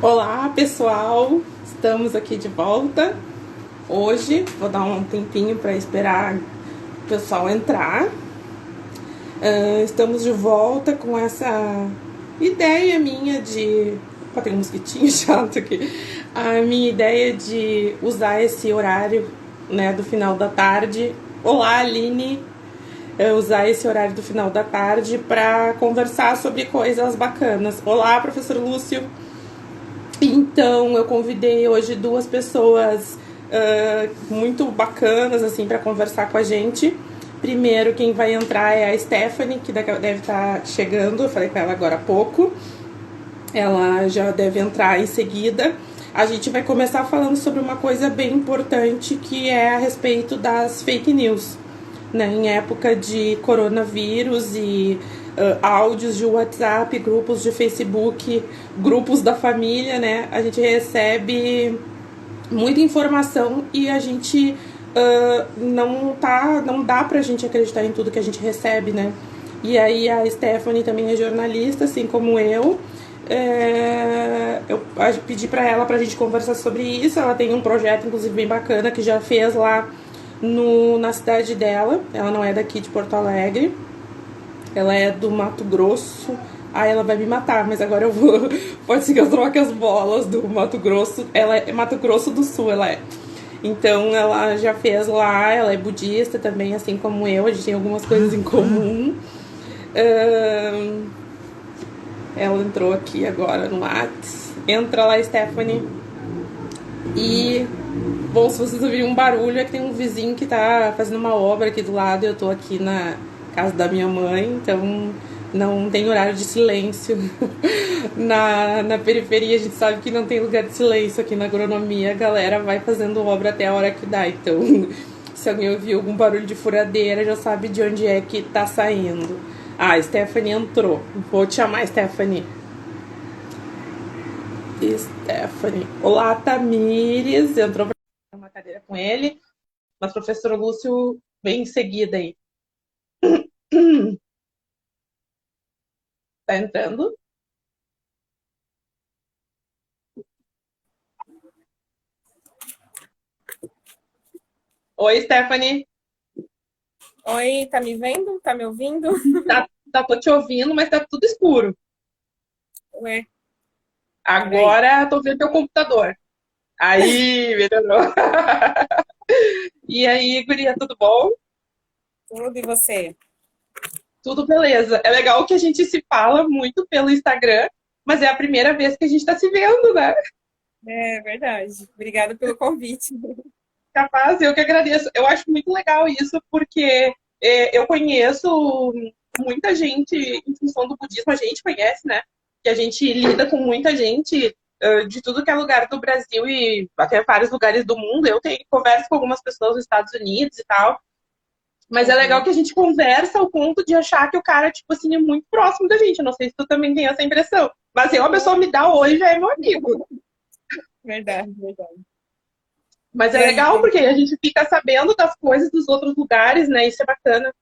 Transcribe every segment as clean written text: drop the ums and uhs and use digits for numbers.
Olá, pessoal! Estamos aqui de volta. Hoje vou dar um tempinho para esperar o pessoal entrar. Estamos de volta com essa ideia minha de... Opa, tem um mosquitinho chato aqui. A minha ideia de usar esse horário, né, do final da tarde. Olá, Aline! Usar esse horário do final da tarde para conversar sobre coisas bacanas. Olá, professor Lúcio! Então, eu convidei hoje duas pessoas muito bacanas assim para conversar com a gente. Primeiro, quem vai entrar é a Stephanie, que deve estar chegando. Eu falei com ela agora há pouco. Ela já deve entrar em seguida. A gente vai começar falando sobre uma coisa bem importante, que é a respeito das fake news, né? Em época de coronavírus e áudios de WhatsApp, grupos de Facebook, grupos da família, né? A gente recebe muita informação e a gente não dá pra gente acreditar em tudo que a gente recebe, né? E aí a Stephanie também é jornalista, assim como eu. Eu pedi para ela pra gente conversar sobre isso. Ela tem um projeto, inclusive, bem bacana que já fez lá na cidade dela. Ela não é daqui de Porto Alegre, ela é do Mato Grosso. Ah, ela vai me matar, mas agora eu vou. Pode ser que eu troque as bolas do Mato Grosso. Ela é Mato Grosso do Sul, ela é. Então ela já fez lá, ela é budista também, assim como eu, a gente tem algumas coisas em comum. Ela entrou aqui agora no Whats. Entra lá, Stephanie. E, bom, se vocês ouvirem um barulho, é que tem um vizinho que tá fazendo uma obra aqui do lado. Eu tô aqui na casa da minha mãe, então não tem horário de silêncio. Na periferia, a gente sabe que não tem lugar de silêncio aqui na agronomia. A galera vai fazendo obra até a hora que dá. Então, se alguém ouvir algum barulho de furadeira, já sabe de onde é que tá saindo. Ah, a Stephanie entrou. Vou te chamar, Stephanie. Stephanie. Olá, Tamires. Entrou para uma cadeira com ele. Mas o professor Lúcio vem em seguida aí. Tá entrando? Oi, Stephanie. Oi, tá me vendo? Tá me ouvindo? Tô te ouvindo, mas tá tudo escuro. Ué, peraí. Agora tô vendo teu computador. Aí, melhorou. E aí, guria, tudo bom? Tudo e você? Tudo beleza. É legal que a gente se fala muito pelo Instagram, mas é a primeira vez que a gente tá se vendo, né? É verdade. Obrigada pelo convite. Capaz, eu que agradeço. Eu acho muito legal isso, porque eu conheço muita gente em função do budismo, a gente conhece, né? Que a gente lida com muita gente de tudo que é lugar do Brasil e até vários lugares do mundo. Eu converso com algumas pessoas dos Estados Unidos e tal, mas é legal Uhum, que a gente conversa ao ponto de achar que o cara, tipo assim, é muito próximo da gente. Eu não sei se tu também tem essa impressão, mas se uma pessoa me dá oi, já é meu amigo. verdade, verdade. Mas E é aí, legal porque a gente fica sabendo das coisas dos outros lugares, né? Isso é bacana.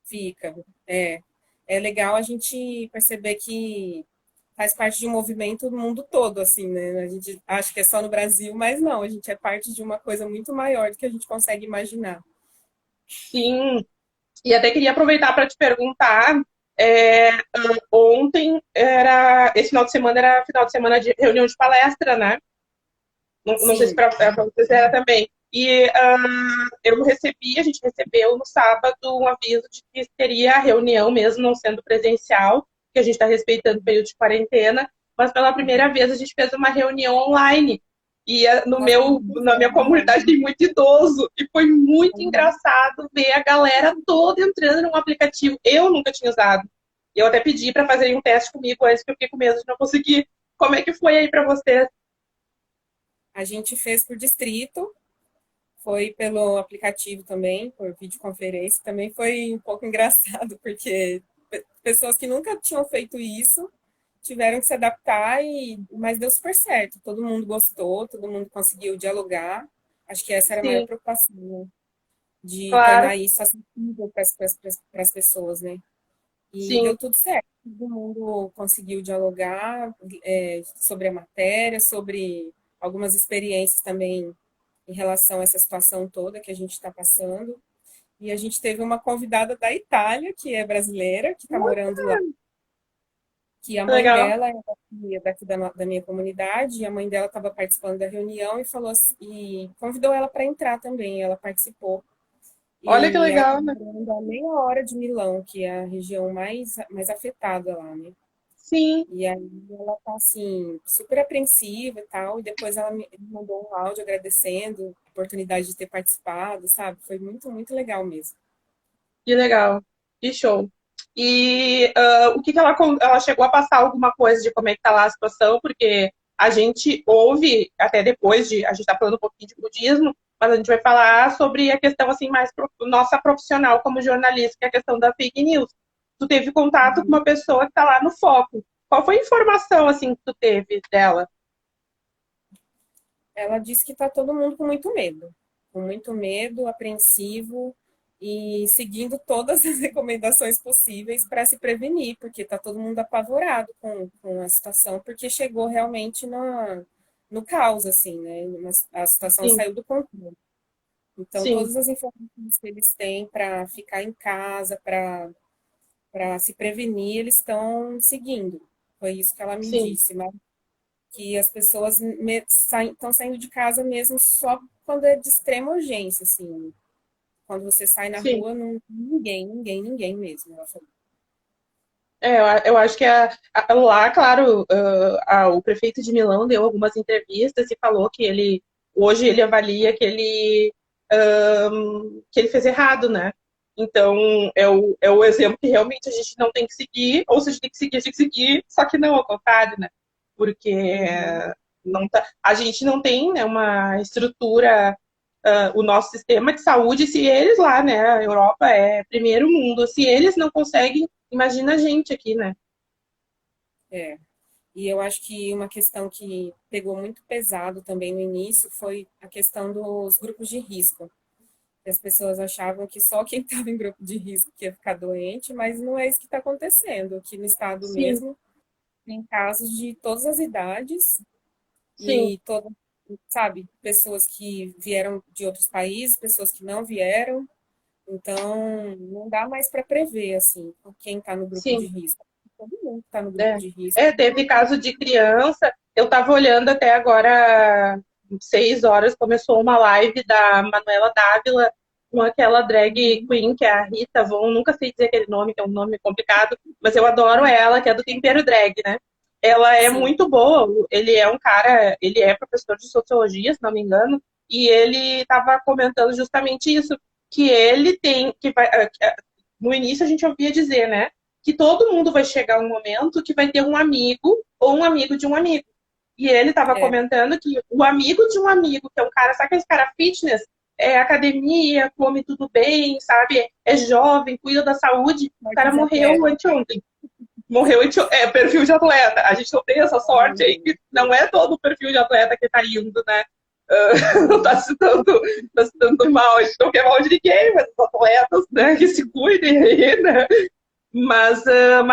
fica. É, é legal a gente perceber que faz parte de um movimento do mundo todo, assim, né? A gente acha que é só no Brasil, mas não, a gente é parte de uma coisa muito maior do que a gente consegue imaginar. Sim, e até queria aproveitar para te perguntar. Ontem esse final de semana era final de semana de reunião de palestra, né? Não sei se Sim. para vocês era também. E a gente recebeu no sábado um aviso de que teria a reunião, mesmo não sendo presencial, que a gente está respeitando o período de quarentena, mas pela primeira vez a gente fez uma reunião online. E Nossa, muito na minha bom. comunidade tem muito idoso. E foi muito engraçado ver a galera toda entrando num aplicativo. Eu nunca tinha usado. Eu até pedi para fazerem um teste comigo antes, porque eu fiquei com medo de não conseguir. Como é que foi aí para vocês? A gente fez por distrito, foi pelo aplicativo também, por videoconferência. Também foi um pouco engraçado, porque pessoas que nunca tinham feito isso tiveram que se adaptar, mas deu super certo. Todo mundo gostou, todo mundo conseguiu dialogar. Acho que essa era a maior Sim, preocupação, né? De claro. tornar isso acessível para as pessoas, né? E deu Sim. tudo certo. todo mundo conseguiu dialogar sobre a matéria, sobre algumas experiências também em relação a essa situação toda que a gente está passando. E a gente teve uma convidada da Itália, que é brasileira, que está morando lá, que a mãe Legal. dela é daqui da minha comunidade, e a mãe dela estava participando da reunião e falou e convidou ela para entrar também. Ela participou. Olha que E ela está legal, né? morando a meia hora de Milão, que é a região mais afetada lá, né? Sim, E aí ela tá assim, super apreensiva e tal, e depois ela me mandou um áudio agradecendo a oportunidade de ter participado, sabe? Foi muito, muito legal mesmo. que legal. Que show. E o que que ela chegou a passar alguma coisa de como é que tá lá a situação? Porque a gente ouve, até depois de, a gente tá falando um pouquinho de budismo, mas a gente vai falar sobre a questão assim mais nossa profissional como jornalista, que é a questão da fake news. Tu teve contato com uma pessoa que tá lá no foco. Qual foi a informação assim que tu teve dela? Ela disse que tá todo mundo com muito medo, apreensivo e seguindo todas as recomendações possíveis para se prevenir, porque tá todo mundo apavorado com a situação, porque chegou realmente no caos, assim, né? A situação Sim, saiu do controle. Então, sim, todas as informações que eles têm para ficar em casa, para se prevenir, eles estão seguindo. Foi isso que ela me sim, disse, mas que as pessoas estão saindo de casa mesmo só quando é de extrema urgência, assim. Quando você sai na sim. rua, não, ninguém mesmo. Ela falou. Eu acho que lá, claro, o prefeito de Milão deu algumas entrevistas e falou que ele hoje ele avalia que ele fez errado, né? Então é o exemplo que realmente a gente não tem que seguir, ou se a gente tem que seguir, a gente tem que seguir, só que não ao contrário, né? Porque Uhum. não tá, a gente não tem, né, uma estrutura, o nosso sistema de saúde, se eles lá, né, a Europa é primeiro mundo, se eles não conseguem, imagina a gente aqui, né? É. E eu acho que uma questão que pegou muito pesado também no início foi a questão dos grupos de risco. As pessoas achavam que só quem estava em grupo de risco que ia ficar doente, mas não é isso que está acontecendo. Aqui no estado Sim, mesmo, tem casos de todas as idades sim, e todo, sabe, pessoas que vieram de outros países, pessoas que não vieram. Então, não dá mais para prever assim quem está no grupo de sim. risco. Todo mundo está no grupo É. de risco. Teve caso de criança. Eu estava olhando até agora, 6 horas, começou uma live da Manuela Dávila com aquela drag Uhum. queen, que é a Rita Von. Nunca sei dizer aquele nome, que é um nome complicado, mas eu adoro ela, que é do Tempero Drag, né? Ela é Sim, muito boa. Ele é um cara, ele é professor de sociologia, se não me engano, e ele estava comentando justamente isso, que ele tem, que vai, no início a gente ouvia dizer, né? Que todo mundo vai chegar um momento que vai ter um amigo ou um amigo de um amigo. E ele estava é, comentando que o amigo de um amigo, que é um cara, sabe aquele cara fitness, é academia, come tudo bem, sabe? É jovem, cuida da saúde. O sorte cara de morreu atleta. anteontem. Morreu perfil de atleta. A gente não tem essa sorte aí, que não é todo o perfil de atleta que tá indo, né? Não Uhum. tá se dando mal, a gente não quer mal de ninguém, mas os atletas, né, que se cuidem aí, né? Mas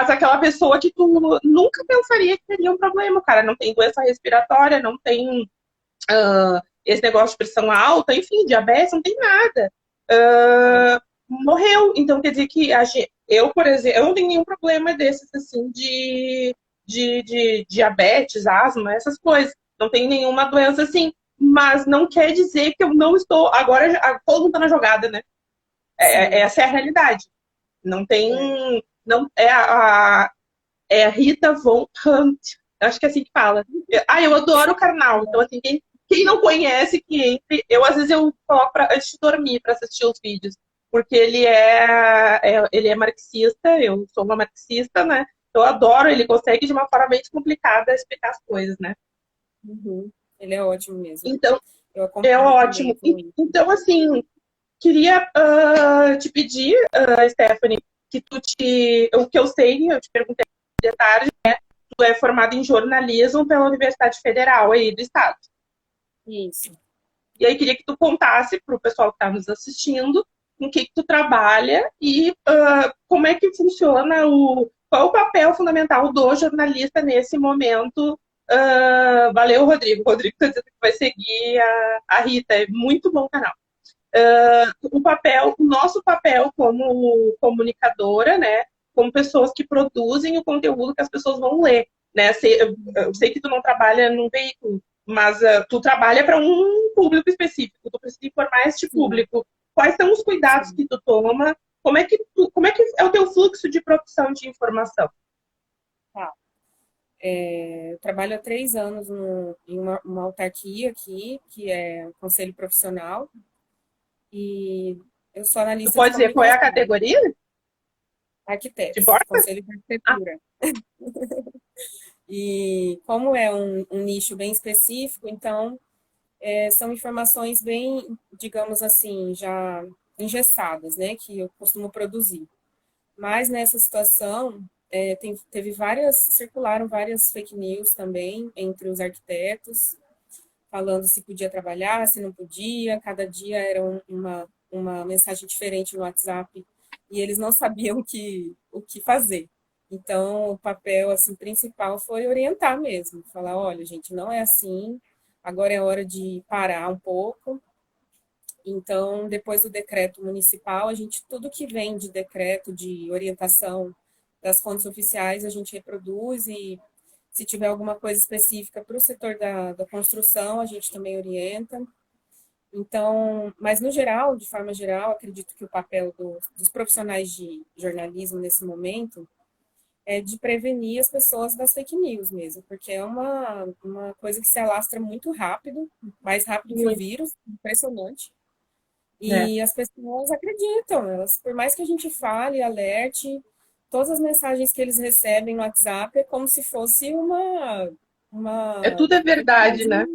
aquela pessoa que tu nunca pensaria que teria um problema, cara. Não tem doença respiratória, não tem esse negócio de pressão alta, enfim, diabetes, não tem nada. Morreu. Então quer dizer que eu, por exemplo, eu não tenho nenhum problema desses assim de diabetes, asma, essas coisas. Não tenho nenhuma doença assim. Mas não quer dizer que eu não estou. Agora todo mundo tá na jogada, né? Sim, Essa é a realidade. Não tem. é. Não, é a Rita Von Hunt. Acho que é assim que fala. Eu adoro o Karnal. Então, assim, quem não conhece, que entre. Às vezes, eu coloco antes de dormir para assistir os vídeos. Porque ele é marxista, eu sou uma marxista, né? Eu adoro, ele consegue de uma forma bem descomplicada explicar as coisas, né? Uhum. Ele é ótimo mesmo. Então, Eu é acompanho também. ótimo. Então, assim, queria te pedir, Stephanie, que o que eu sei, eu te perguntei de tarde, tu é formada em jornalismo pela Universidade Federal aí do Estado. Isso. E aí queria que tu contasse para o pessoal que está nos assistindo com o que tu trabalha e como é que funciona qual o papel fundamental do jornalista nesse momento? Valeu, Rodrigo. O Rodrigo está dizendo que vai seguir a Rita. É muito bom canal. O nosso papel como comunicadora, né? Como pessoas que produzem o conteúdo que as pessoas vão ler, né? Eu sei que tu não trabalha num veículo, mas tu trabalha para um público específico. Tu precisa informar este público. Quais são os cuidados que tu toma? Como é que é o teu fluxo de produção de informação? Tá. Eu trabalho há 3 anos em uma autarquia aqui, que é o Conselho Profissional, e eu sou Tu analista de pode dizer qual é a comunicação, categoria? De arquitetos, porta? Conselho de Ah, Arquitetura. E como é um nicho bem específico, então são informações bem, digamos assim, já engessadas, né, que eu costumo produzir. Mas nessa situação, circularam várias fake news também entre os arquitetos, falando se podia trabalhar, se não podia, cada dia era uma mensagem diferente no WhatsApp, e eles não sabiam o que fazer. Então, o papel assim, principal foi orientar mesmo, falar, olha, gente, não é assim, agora é hora de parar um pouco. Então, depois do decreto municipal, tudo que vem de decreto de orientação das fontes oficiais, a gente reproduz e se tiver alguma coisa específica para o setor da construção, a gente também orienta. Então, mas no geral, de forma geral, acredito que o papel dos profissionais de jornalismo nesse momento é de prevenir as pessoas das fake news mesmo, porque é uma coisa que se alastra muito rápido, mais rápido que o muito, vírus, impressionante. né? E as pessoas acreditam, por mais que a gente fale, alerte, todas as mensagens que eles recebem no WhatsApp é como se fosse uma Tudo é verdade, verdade, né?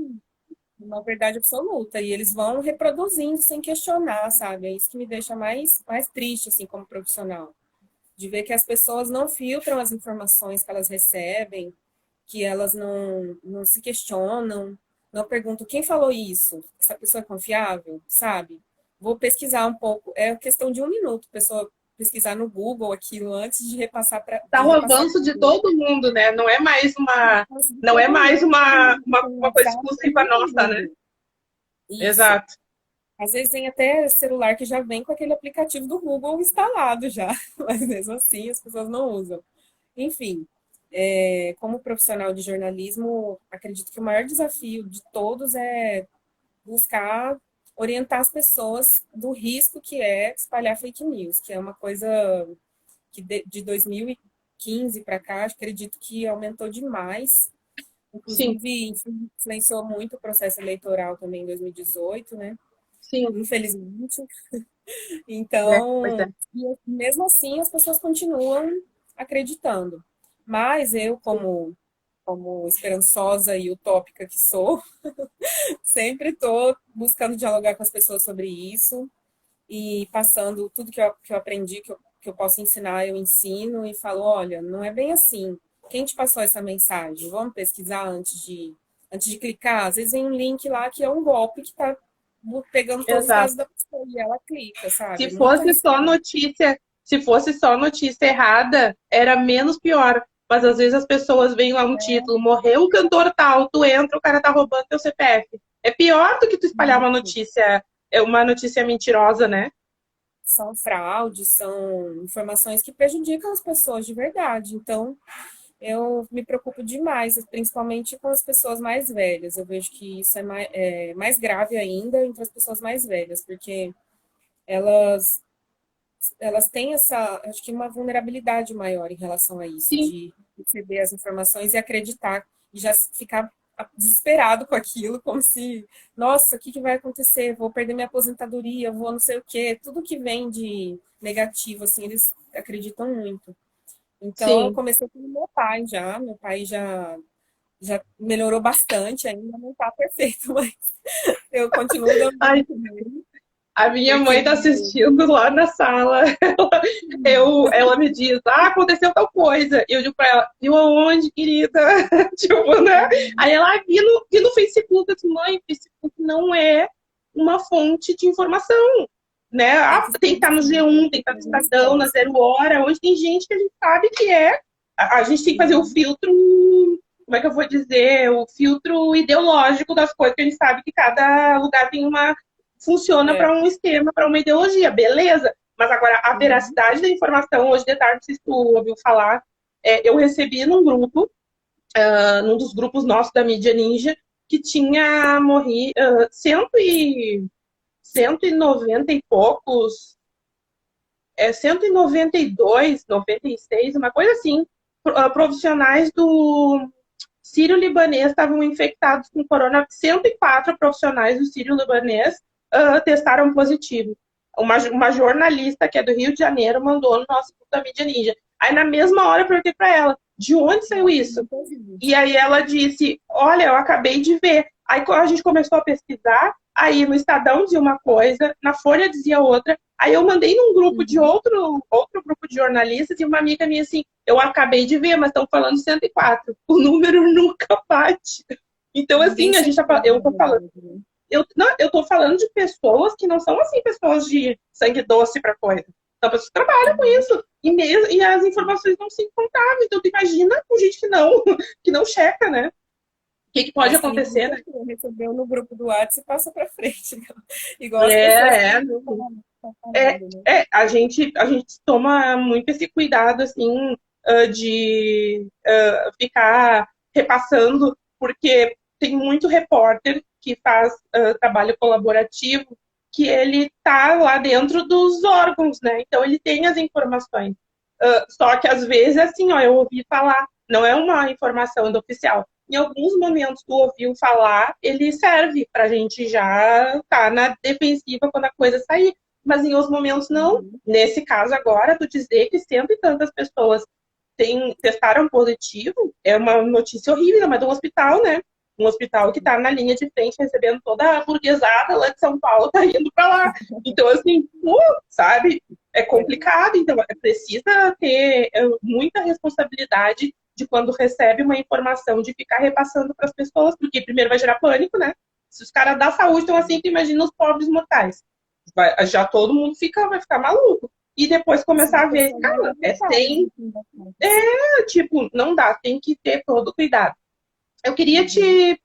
uma verdade absoluta. E eles vão reproduzindo sem questionar, sabe? É isso que me deixa mais triste, assim, como profissional. De ver que as pessoas não filtram as informações que elas recebem, que elas não se questionam, não perguntam quem falou isso, essa pessoa é confiável, sabe? Vou pesquisar um pouco, é questão de 1 minuto, pessoa pesquisar no Google aquilo antes de repassar para Tá o avanço de todo mundo, né? Não é mais uma coisa exclusiva nossa, né? Isso. Exato. Às vezes tem até celular que já vem com aquele aplicativo do Google instalado já, mas mesmo assim as pessoas não usam. Enfim, como profissional de jornalismo, acredito que o maior desafio de todos é buscar orientar as pessoas do risco que é espalhar fake news, que é uma coisa que de 2015 para cá, acredito que aumentou demais. Sim, Inclusive, influenciou muito o processo eleitoral também em 2018, né? sim. Infelizmente. Pois é. Então, e mesmo assim, as pessoas continuam acreditando. Mas eu, Sim. como esperançosa e utópica que sou, sempre estou buscando dialogar com as pessoas sobre isso e passando tudo que eu aprendi, que eu posso ensinar, eu ensino e falo, olha, não é bem assim. Quem te passou essa mensagem? Vamos pesquisar antes de clicar. Às vezes vem um link lá que é um golpe que está pegando todos os dados Exato. da pessoa e ela clica, sabe? Se É muito fosse só arriscado. notícia, se fosse só notícia errada, era menos pior. Mas às vezes as pessoas veem lá um título, morreu o cantor tal, tu entra, o cara tá roubando teu CPF. É pior do que tu espalhar uma notícia mentirosa, né? São fraudes, são informações que prejudicam as pessoas de verdade. Então, eu me preocupo demais, principalmente com as pessoas mais velhas. Eu vejo que isso é mais grave ainda entre as pessoas mais velhas, porque elas, elas têm acho que uma vulnerabilidade maior em relação a isso, Sim, de receber as informações e acreditar, e já ficar desesperado com aquilo, como se, nossa, o que vai acontecer? Vou perder minha aposentadoria, vou não sei o quê. Tudo que vem de negativo, assim, eles acreditam muito. Então, eu sim. comecei com meu pai já. Meu pai já melhorou bastante, ainda não está perfeito, mas eu continuo dando Ai, dica nele, a minha porque mãe tá assistindo lá na sala. Ela me diz, aconteceu tal coisa. E eu digo pra ela, viu aonde, querida? Tipo, né? Aí ela, vi no Facebook. Eu disse, mãe, Facebook não é uma fonte de informação, né? tem que Tem que ser estar no assim, G1, tem que tem estar que no ter Estadão, na resposta. Zero Hora, onde tem gente que a gente sabe que é A gente tem que fazer o filtro, como é que eu vou dizer, o filtro ideológico das coisas, que a gente sabe que cada lugar tem uma, funciona É. para um esquema, para uma ideologia, beleza? Mas agora, a Uhum. veracidade da informação, hoje de tarde, não sei se tu ouviu falar, eu recebi num grupo, num dos grupos nossos da mídia ninja, que tinha morrido 190 e poucos, 192, 96, uma coisa assim, profissionais do Sírio-Libanês estavam infectados com corona. 104 profissionais do Sírio-Libanês testaram positivo. Uma jornalista que é do Rio de Janeiro mandou no nosso grupo da mídia ninja. Aí na mesma hora eu perguntei para ela, de onde saiu Nossa, isso? não ouvi E isso. aí ela disse, olha, eu acabei de ver. Aí a gente começou a pesquisar, aí no Estadão dizia uma coisa, na Folha dizia outra. Aí eu mandei num grupo de Uhum. outro grupo de jornalistas e uma amiga minha assim, eu acabei de ver, mas estão falando 104. O número nunca bate. Então, Ninguém assim, checou, eu na tô falando, verdade, né? não, eu tô falando de pessoas que não são assim, pessoas de sangue doce para coisa. Então, pessoas que trabalham com Uhum. isso. E as informações não se encontravam. Então, tu imagina com gente que não checa, né? O que pode Parece que ninguém acontecer, né? checou, recebeu no grupo do WhatsApp e passa para frente. Igual as pessoas que É, estão falando, né? a gente toma muito esse cuidado, assim, de ficar repassando, porque tem muito repórter que faz trabalho colaborativo, que ele tá lá dentro dos órgãos, né? Então ele tem as informações. Só que às vezes, assim, ó, eu ouvi falar, não é uma informação do oficial. Em alguns momentos tu ouviu falar, ele serve para a gente já estar tá na defensiva quando a coisa sair. Mas em outros momentos não. Uhum. Nesse caso agora, tu dizer que cento e tantas pessoas testaram positivo é uma notícia horrível, mas de um hospital, né? Um hospital que está na linha de frente recebendo toda a burguesada lá de São Paulo, tá indo para lá. Então, assim, sabe? É É. complicado, então precisa ter muita responsabilidade de quando recebe uma informação de ficar repassando para as pessoas, porque primeiro vai gerar pânico, né? Se os caras da saúde estão assim, tu imagina os pobres mortais. Já todo mundo vai ficar maluco. E depois Sim, começar a a ver, pessoa mais cara, vulnerável, no fim das contas. tipo, não dá, tem que ter todo cuidado. Eu queria Uhum. te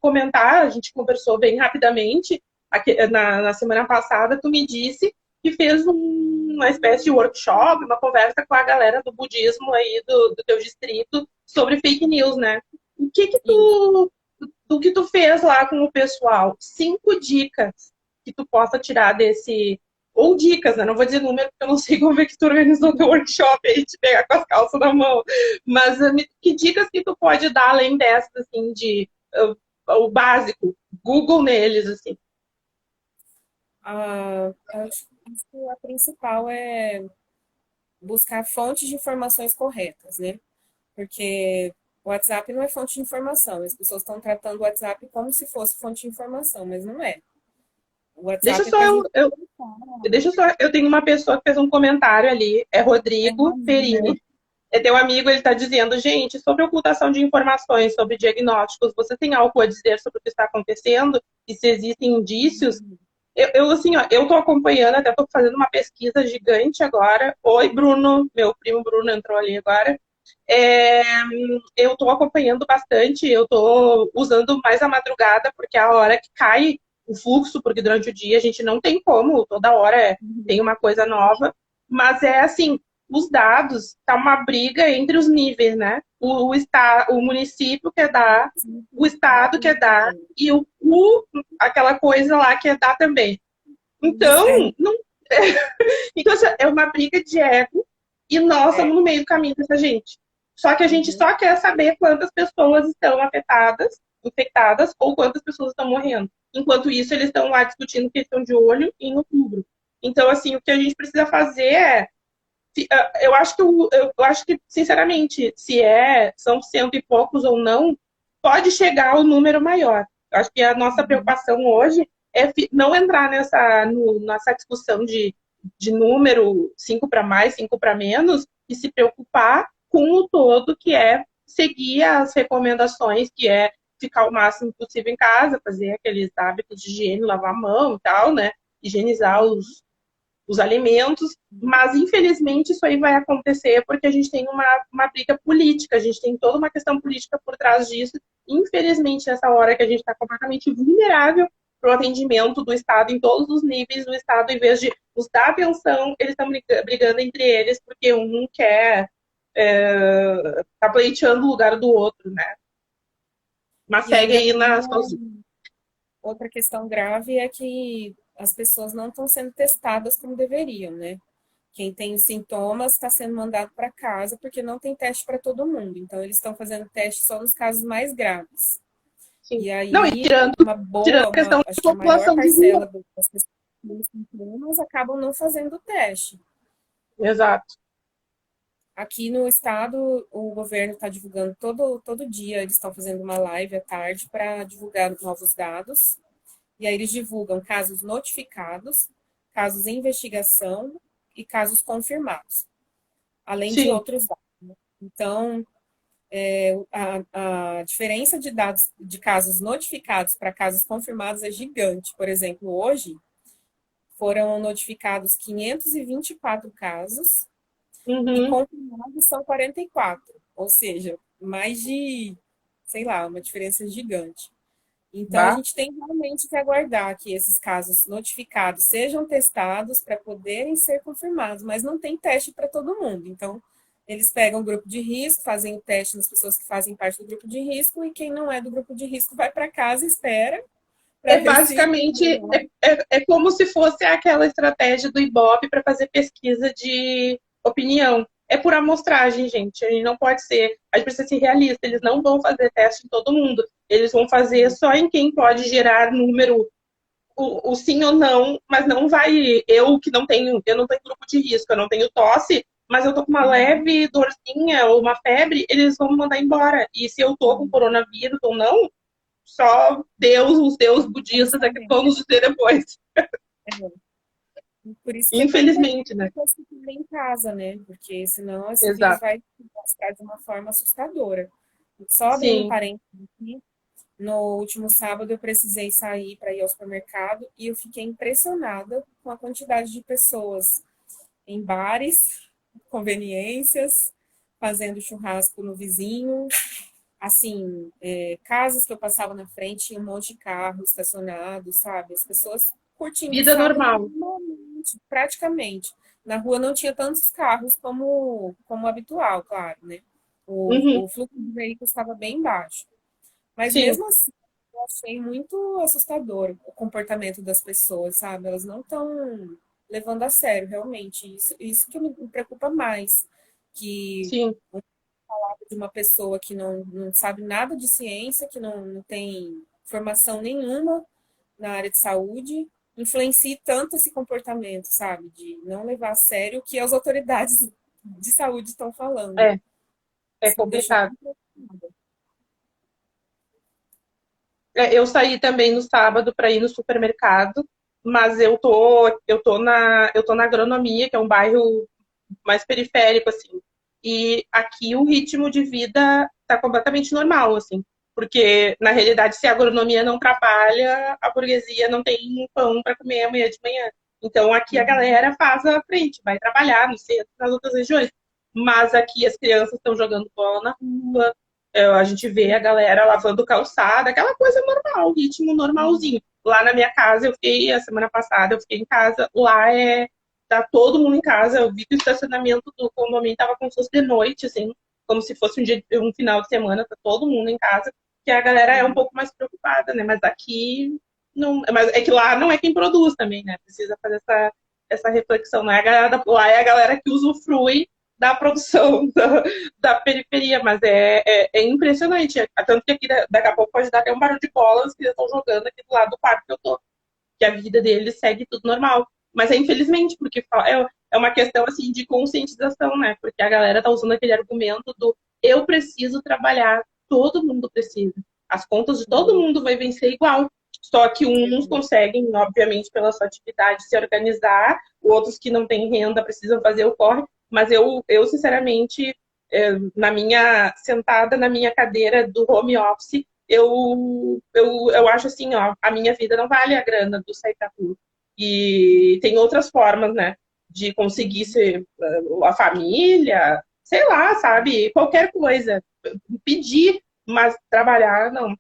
comentar, a gente conversou bem rapidamente aqui, na semana passada, tu me disse que fez uma espécie de workshop, uma conversa com a galera do budismo aí do teu distrito sobre fake news, né? O que que Isso. do que tu fez lá com o pessoal? 5 dicas que tu possa tirar desse, ou dicas, né? Não vou dizer número, porque eu não sei como é que tu organizou teu workshop aí, de pegar com as calças na mão. Mas que dicas que tu pode dar além dessas, assim, de o básico, Google neles, assim. Eu acho que a principal é buscar fontes de informações corretas, né? Porque o WhatsApp não é fonte de informação. As pessoas estão tratando o WhatsApp como se fosse fonte de informação, mas não é. O Deixa WhatsApp é só para a gente eu tenho uma pessoa que fez um comentário ali, é é um Rodrigo amigo, né? Perini. É teu amigo, ele está dizendo, gente, sobre ocultação de informações, sobre diagnósticos, você tem algo a dizer sobre o que está acontecendo? E se existem indícios? Assim, ó, eu tô acompanhando, até tô fazendo uma pesquisa gigante agora. Oi, Bruno, meu primo Bruno entrou ali agora. É, eu tô acompanhando bastante, eu tô usando mais a madrugada, porque é a hora que cai o fluxo, porque durante o dia a gente não tem como, toda hora tem uma coisa nova. Mas é assim, os dados, tá uma briga entre os níveis, né? O município quer dar, o estado quer dar, e aquela coisa lá quer dar também. Então, É. não, então assim, é uma briga de ego e nós estamos É. no meio do caminho dessa gente. Só que a gente Uhum. só quer saber quantas pessoas estão afetadas, infectadas, ou quantas pessoas estão morrendo. Enquanto isso, eles estão lá discutindo questão de olho em outubro. Então, assim, o que a gente precisa fazer é. Eu acho que, sinceramente, se são cento e poucos ou não, pode chegar ao número maior. Eu acho que a nossa Uhum. preocupação hoje é não entrar nessa discussão de número 5 para mais, 5 para menos, e se preocupar com o todo, que é seguir as recomendações, que é ficar o máximo possível em casa, fazer aqueles hábitos de higiene, lavar a mão e tal, né? Higienizar Uhum. os os alimentos, mas infelizmente isso aí vai acontecer porque a gente tem uma briga política, a gente tem toda uma questão política por trás disso. Infelizmente, nessa hora que a gente está completamente vulnerável para o atendimento do Estado em todos os níveis do Estado, em vez de nos dar atenção, eles estão brigando entre eles porque um quer tá pleiteando o lugar do outro, né? Mas E segue ainda aí tem nas suas. outra questão grave é que as pessoas não estão sendo testadas como deveriam, né? Quem tem os sintomas está sendo mandado para casa porque não tem teste para todo mundo. Então, eles estão fazendo teste só nos casos mais graves. Sim. E Não, e aí, tirando, tirando a questão acho de que a maior população de parcela rua. das pessoas que têm sintomas acabam não fazendo o teste. Exato. Aqui no estado, o governo está divulgando todo dia, eles estão fazendo uma live à tarde para divulgar novos dados. E aí eles divulgam casos notificados, casos em investigação e casos confirmados, além de Sim. outros dados. Então, a diferença de dados de casos notificados para casos confirmados é gigante. Por exemplo, hoje foram notificados 524 casos e Uhum. confirmados são 44, ou seja, mais de, sei lá, uma diferença gigante. Então, a Bah. gente tem realmente que aguardar que esses casos notificados sejam testados para poderem ser confirmados, mas não tem teste para todo mundo. Então, eles pegam o grupo de risco, fazem o teste nas pessoas que fazem parte do grupo de risco, e quem não é do grupo de risco vai para casa e espera para É ver se. basicamente é como se fosse aquela estratégia do Ibope para fazer pesquisa de opinião. É por amostragem, gente. A gente não pode ser. A gente precisa ser realista. Eles não vão fazer teste em todo mundo. Eles vão fazer só em quem pode gerar número, o sim ou não, mas não vai. Eu não tenho grupo de risco, eu não tenho tosse, mas eu tô com uma leve dorzinha ou uma febre, eles vão me mandar embora. E se eu tô com coronavírus ou não, só Deus, os deuses Vamos budistas é que saber. vão nos dizer depois. Por isso que é tão importante Infelizmente, as né? pessoas ficarem em casa, né? Porque senão esse vírus Exato. vai mostrar de uma forma assustadora. Só abrindo um Sim. parênteses aqui, no último sábado eu precisei sair para ir ao supermercado e eu fiquei impressionada com a quantidade de pessoas em bares, conveniências, fazendo churrasco no vizinho. Assim, casas que eu passava na frente, tinha um monte de carro estacionado, sabe? As pessoas curtindo o Vida sábado normal. normalmente, praticamente. Na rua não tinha tantos carros como habitual, claro, né? Uhum. O fluxo de veículos estava bem baixo. Mas Sim. mesmo assim, eu achei muito assustador o comportamento das pessoas, sabe? Elas não estão levando a sério, realmente. Isso que me preocupa mais, que Sim. de uma pessoa que não sabe nada de ciência, que não tem formação nenhuma na área de saúde, influencie tanto esse comportamento, sabe? De não levar a sério o que as autoridades de saúde estão falando. É. É Isso me deixou complicado. bem preocupada. Eu saí também no sábado para ir no supermercado, mas eu tô na agronomia, que é um bairro mais periférico, assim. E aqui o ritmo de vida tá completamente normal, assim. Porque, na realidade, se a agronomia não trabalha, a burguesia não tem pão para comer amanhã de manhã. Então, aqui a Uhum. galera faz a frente, vai trabalhar no centro, nas outras regiões. Mas aqui as crianças estão jogando bola na rua, a gente vê a galera lavando calçada, aquela coisa normal, ritmo normalzinho. Lá na minha casa, a semana passada, eu fiquei em casa, tá todo mundo em casa. Eu vi que o estacionamento do condomínio tava como se fosse de noite, assim, como se fosse um final de semana, tá todo mundo em casa, que a galera é um pouco mais preocupada, né? Mas aqui não, mas é que lá não é quem produz também, né? Precisa fazer essa reflexão, não é a galera lá é a galera que usufrui da produção da periferia, mas é impressionante. Tanto que aqui daqui a pouco pode dar até um barulho de bolas que eles estão jogando aqui do lado do parque que eu tô, que a vida deles segue tudo normal. Mas é infelizmente, porque é uma questão assim de conscientização, né? Porque a galera tá usando aquele argumento do eu preciso trabalhar, todo mundo precisa. As contas de todo mundo vai vencer igual. Só que uns conseguem, obviamente, pela sua atividade, se organizar, outros que não têm renda precisam fazer o corre. Mas eu sinceramente, sentada na minha cadeira do home office, eu acho assim, ó, a minha vida não vale a grana do sair pra rua. E tem outras formas, né, de conseguir ser a família, sei lá, sabe? Qualquer coisa. Pedir, mas trabalhar, não.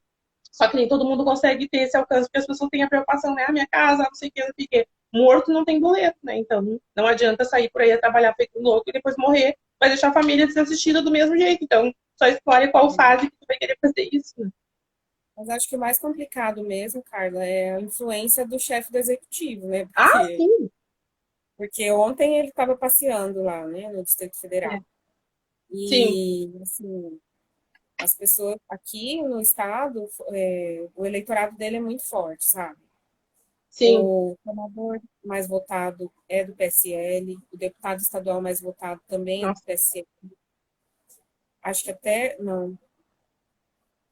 Só que nem todo mundo consegue ter esse alcance, porque as pessoas têm a preocupação, né? A minha casa, não sei o que, não sei o que. Morto não tem boleto, né? Então não adianta sair por aí a trabalhar feito louco e depois morrer, vai deixar a família desassistida do mesmo jeito. Então, só escolhe qual fase que tu vai querer fazer isso, né? Mas acho que o mais complicado mesmo, Carla, é a influência do chefe do executivo, né? Ah, Porque, sim. porque ontem ele estava passeando lá, né, no Distrito Federal. É. Sim, E, assim, as pessoas aqui no estado, o eleitorado dele é muito forte, sabe? sim. O senador mais votado é do PSL, o deputado estadual mais votado também é do Nossa, PSL. Acho que até, não,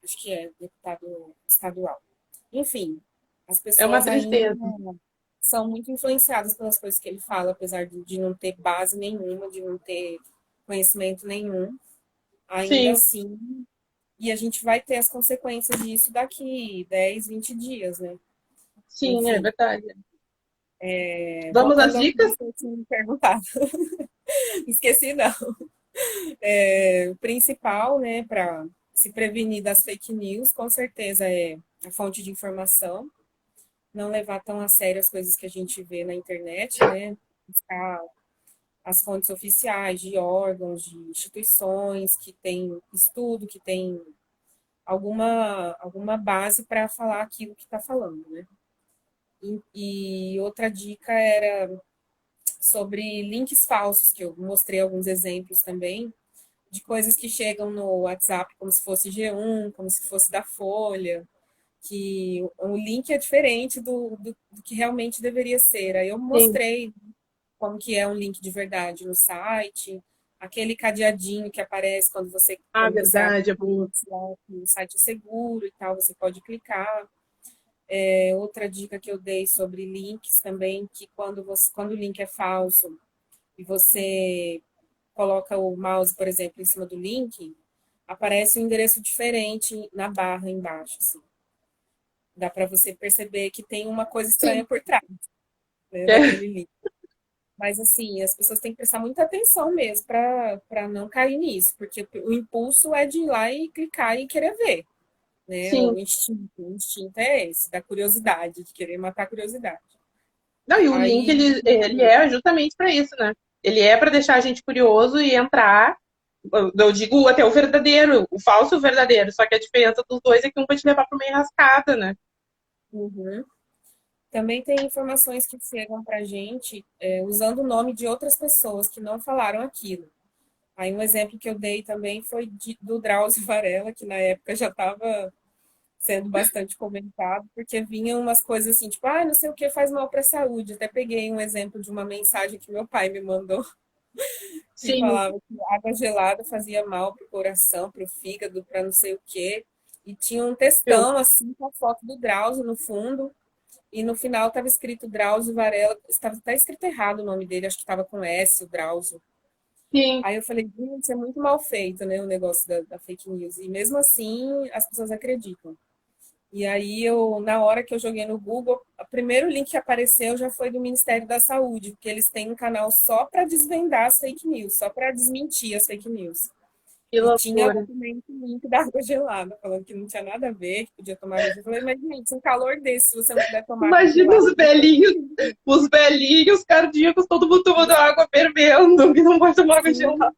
acho que é deputado estadual. Enfim, as é uma pessoas ainda tristeza. são muito influenciadas pelas coisas que ele fala, apesar de não ter base nenhuma, de não ter conhecimento nenhum. Ainda Sim, assim, e a gente vai ter as consequências disso daqui 10, 20 dias, né? sim, é Enfim, verdade. Vamos às voltando ao que dicas? você tinha me perguntado. Esqueci, não. O principal, né, para se prevenir das fake news, com certeza é a fonte de informação, não levar tão a sério as coisas que a gente vê na internet, né? Buscar as fontes oficiais de órgãos, de instituições que têm estudo, que têm alguma base para falar aquilo que está falando, né? E outra dica era sobre links falsos, que eu mostrei alguns exemplos também, de coisas que chegam no WhatsApp como se fosse G1, como se fosse da Folha, que o link é diferente do que realmente deveria ser. Aí eu Sim. mostrei como que é um link de verdade no site, aquele cadeadinho que aparece Ah, quando você abre verdade, é o boa. WhatsApp, o site é seguro e tal, você pode clicar. Outra dica que eu dei sobre links também, que quando o link é falso e você coloca o mouse, por exemplo, em cima do link, aparece um endereço diferente na barra embaixo, assim. Dá para você perceber que tem uma coisa Sim. estranha por trás, né, É, daquele link. Mas, assim, as pessoas têm que prestar muita atenção mesmo para não cair nisso, porque o impulso é de ir lá e clicar e querer ver, né? sim. O instinto é esse, da curiosidade, de querer matar a curiosidade. Não, e o link, Aí, ele é justamente para isso, né? Ele é para deixar a gente curioso e entrar. Eu digo até o verdadeiro, o falso e o verdadeiro. Só que a diferença dos dois é que um vai te levar para uma enrascada, né? uhum. Também tem informações que chegam para a gente usando o nome de outras pessoas que não falaram aquilo. Aí um exemplo que eu dei também foi do Drauzio Varela, que na época já estava sendo bastante comentado, porque vinham umas coisas assim, tipo, ah, não sei o que faz mal para a saúde. Até peguei um exemplo de uma mensagem que meu pai me mandou, que Sim, falava que água gelada fazia mal para o coração, para o fígado, para não sei o quê. E tinha um viu? textão, assim, com a foto do Drauzio no fundo, e no final estava escrito Drauzio Varela, estava até escrito errado o nome dele, acho que estava com S, o Drauzio. Sim. Aí eu falei, gente, isso é muito mal feito, né, o negócio da fake news. E mesmo assim, as pessoas acreditam. E aí eu, na hora que eu joguei no Google, o primeiro link que apareceu já foi do Ministério da Saúde, porque eles têm um canal só para desvendar as fake news, só para desmentir as fake news. Que E tinha lá loucura. também o link da água gelada, falando que não tinha nada a ver, que podia tomar água gelada. Eu falei, mas gente, um calor desse, se você não puder tomar água Imagina gelada, os velhinhos cardíacos, todo mundo tomando água fervendo, que não pode tomar água gelada. sim.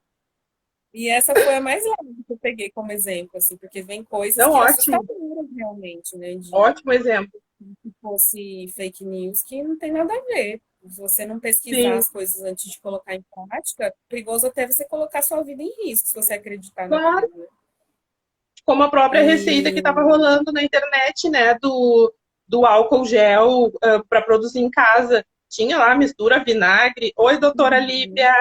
E essa foi a mais leve que eu peguei como exemplo, assim, porque vem coisas Não, que ótimo, assustadoras realmente, né, de ótimo exemplo. que fosse fake news, que não tem nada a ver. Se você não pesquisar Sim, as coisas antes de colocar em prática, é perigoso até você colocar sua vida em risco se você acreditar claro. naquilo, né? Como a própria receita que estava E rolando na internet, né, do álcool gel para produzir em casa. Tinha lá mistura vinagre. Oi, doutora Líbia.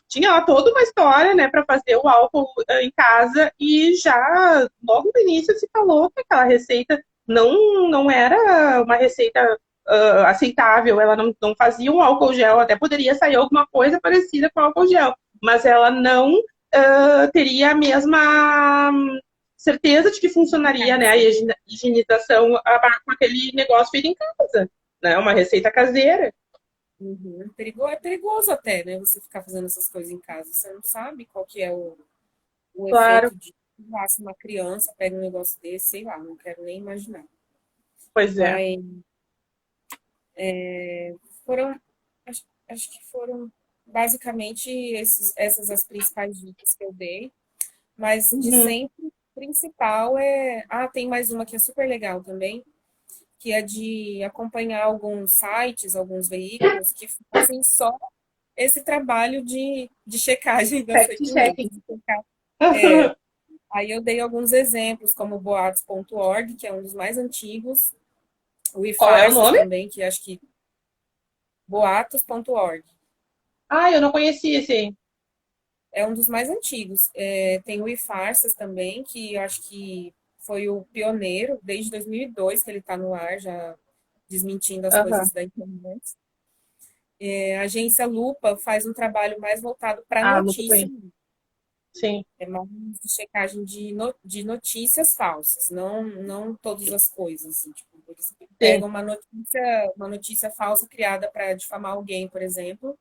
Tinha lá toda uma história, né, para fazer o álcool em casa e já logo no início se falou que aquela receita não era uma receita aceitável, ela não fazia um álcool gel, até poderia sair alguma coisa parecida com álcool gel, mas ela não teria a mesma certeza de que funcionaria, né, a higienização com aquele negócio feito em casa, né, uma receita caseira. Uhum. É perigoso até, né? Você ficar fazendo essas coisas em casa. Você não sabe qual que é o Claro, efeito de se uma criança pega um negócio desse, sei lá, não quero nem imaginar. pois é. Mas foram, acho que foram basicamente essas as principais dicas que eu dei. Mas de Uhum. sempre, o principal é. Ah, tem mais uma que é super legal também, que é de acompanhar alguns sites, alguns veículos que fazem só esse trabalho de checagem das Fact fake news. checking. É, aí eu dei alguns exemplos, como o boatos.org, que é um dos mais antigos, o Qual é o iFarsas nome? também, que acho que boatos.org Ah, eu não conhecia esse aí. é um dos mais antigos. É, tem o iFarsas também, que eu acho que foi o pioneiro, desde 2002 que ele está no ar, já desmentindo as Aham. coisas da internet. É, a agência Lupa faz um trabalho mais voltado para Ah, nunca notícia, conheço. Sim, é mais de checagem de notícias falsas, não todas as coisas. Assim, tipo, eles sim. pegam uma notícia falsa criada para difamar alguém, por exemplo,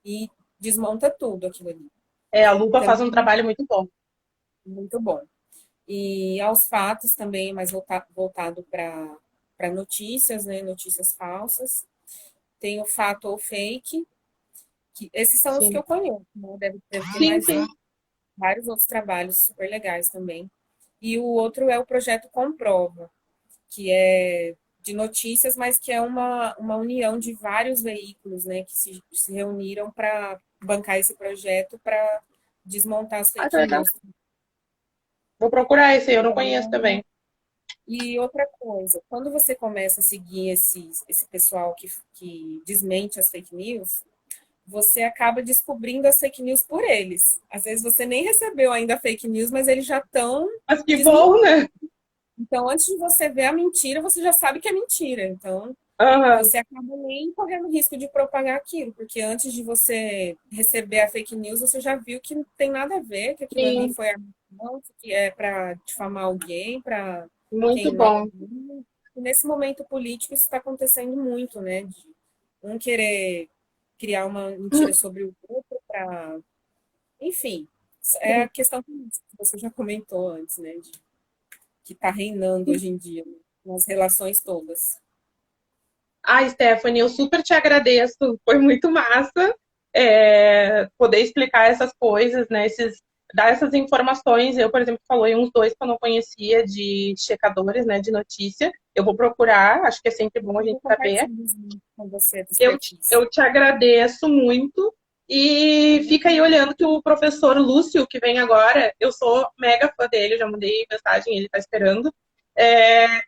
e desmonta tudo aquilo ali. É, a Lupa faz um Também trabalho muito bom. muito bom. E aos fatos também, mais voltado para notícias, né? Notícias falsas. Tem o fato ou fake, que esses são os que Sim. eu conheço, né? Deve ter Sim, mais sim. vários outros trabalhos super legais também. E o outro é o projeto Comprova, que é de notícias, mas que é uma união de vários veículos, né, que se reuniram para bancar esse projeto para desmontar as Ah, que fake legal. news. Vou procurar esse aí, eu não conheço Então, também. e outra coisa, quando você começa a seguir esse pessoal que desmente as fake news, você acaba descobrindo as fake news por eles. Às vezes você nem recebeu ainda a fake news, mas eles já estão Mas que desmentindo. bom, né? Então, antes de você ver a mentira, você já sabe que é mentira. Então, Aham. você acaba nem correndo risco de propagar aquilo, porque antes de você receber a fake news, você já viu que não tem nada a ver, que aquilo ali Sim, foi armação, que é para difamar alguém, para muito queimar bom. alguém. E nesse momento político, isso está acontecendo muito, né? De um querer criar uma mentira sobre o outro para. Enfim, é a questão política que você já comentou antes, né? Que está reinando hoje em dia, né, nas relações todas. Ah, Stephanie, eu super te agradeço. Foi muito massa poder explicar essas coisas, né? Dar essas informações. Eu, por exemplo, falei uns dois que eu não conhecia de checadores, né? De notícia. Eu vou procurar, acho que é sempre bom a Eu gente vou saber. compartilhar os links com você dos perfis. Eu te agradeço muito. E fica aí olhando que o professor Lúcio, que vem agora, eu sou mega fã dele, já mandei mensagem, ele está esperando.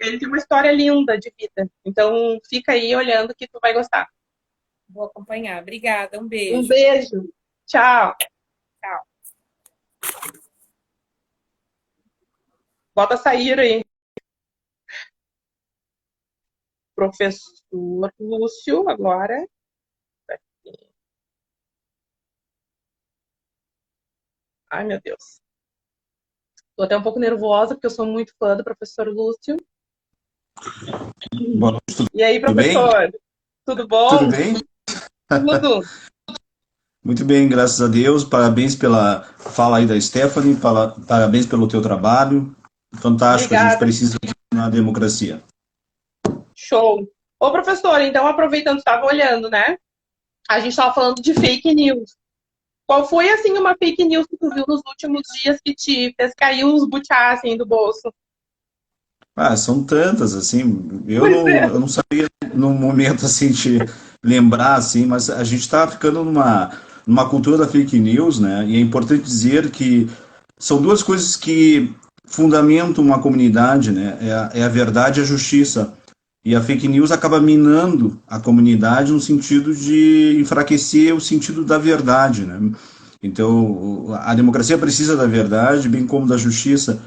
Ele tem uma história linda de vida. Então, fica aí olhando que tu vai gostar. Vou acompanhar. Obrigada, um Um beijo. beijo. Tchau. Tchau. Bota sair aí. Professor Lúcio, agora. Ai, meu Deus. Tô até um pouco nervosa, porque eu sou muito fã do professor Lúcio. Boa noite, E aí, tudo bem? professor? Tudo Tudo bom? bem? Tudo. Muito bem, graças a Deus. Parabéns pela fala aí da Stephanie, parabéns pelo teu trabalho. Fantástico, a gente Obrigada. precisa na democracia. Show. Ô, professor, então, aproveitando que estava olhando, né? A gente estava falando de fake news. Qual foi, assim, uma fake news que tu viu nos últimos dias que te fez cair uns butiá, assim, do bolso? Ah, são tantas, assim, Pois é. eu não sabia no momento, assim, te lembrar, assim, mas a gente está ficando numa cultura da fake news, né? E é importante dizer que são duas coisas que fundamentam uma comunidade, né? É a verdade e a justiça. E a fake news acaba minando a comunidade no sentido de enfraquecer o sentido da verdade, né? Então, a democracia precisa da verdade, bem como da justiça.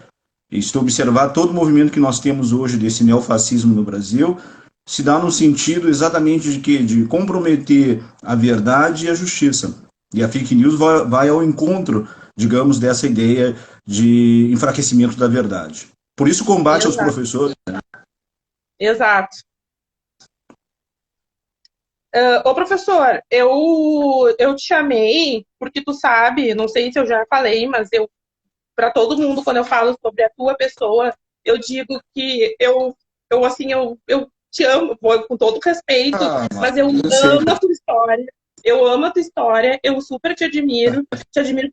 E se tu observar, todo o movimento que nós temos hoje desse neofascismo no Brasil se dá no sentido exatamente de quê? De comprometer a verdade e a justiça. E a fake news vai ao encontro, digamos, dessa ideia de enfraquecimento da verdade. Por isso, combate aos Exato. professores. Exato. Ô, professor, eu te chamei porque tu sabe, não sei se eu já falei, mas para todo mundo, quando eu falo sobre a tua pessoa, eu digo que eu te amo, com todo respeito, Ah, mas eu eu sei. amo a tua história. Eu amo a tua história, eu super te admiro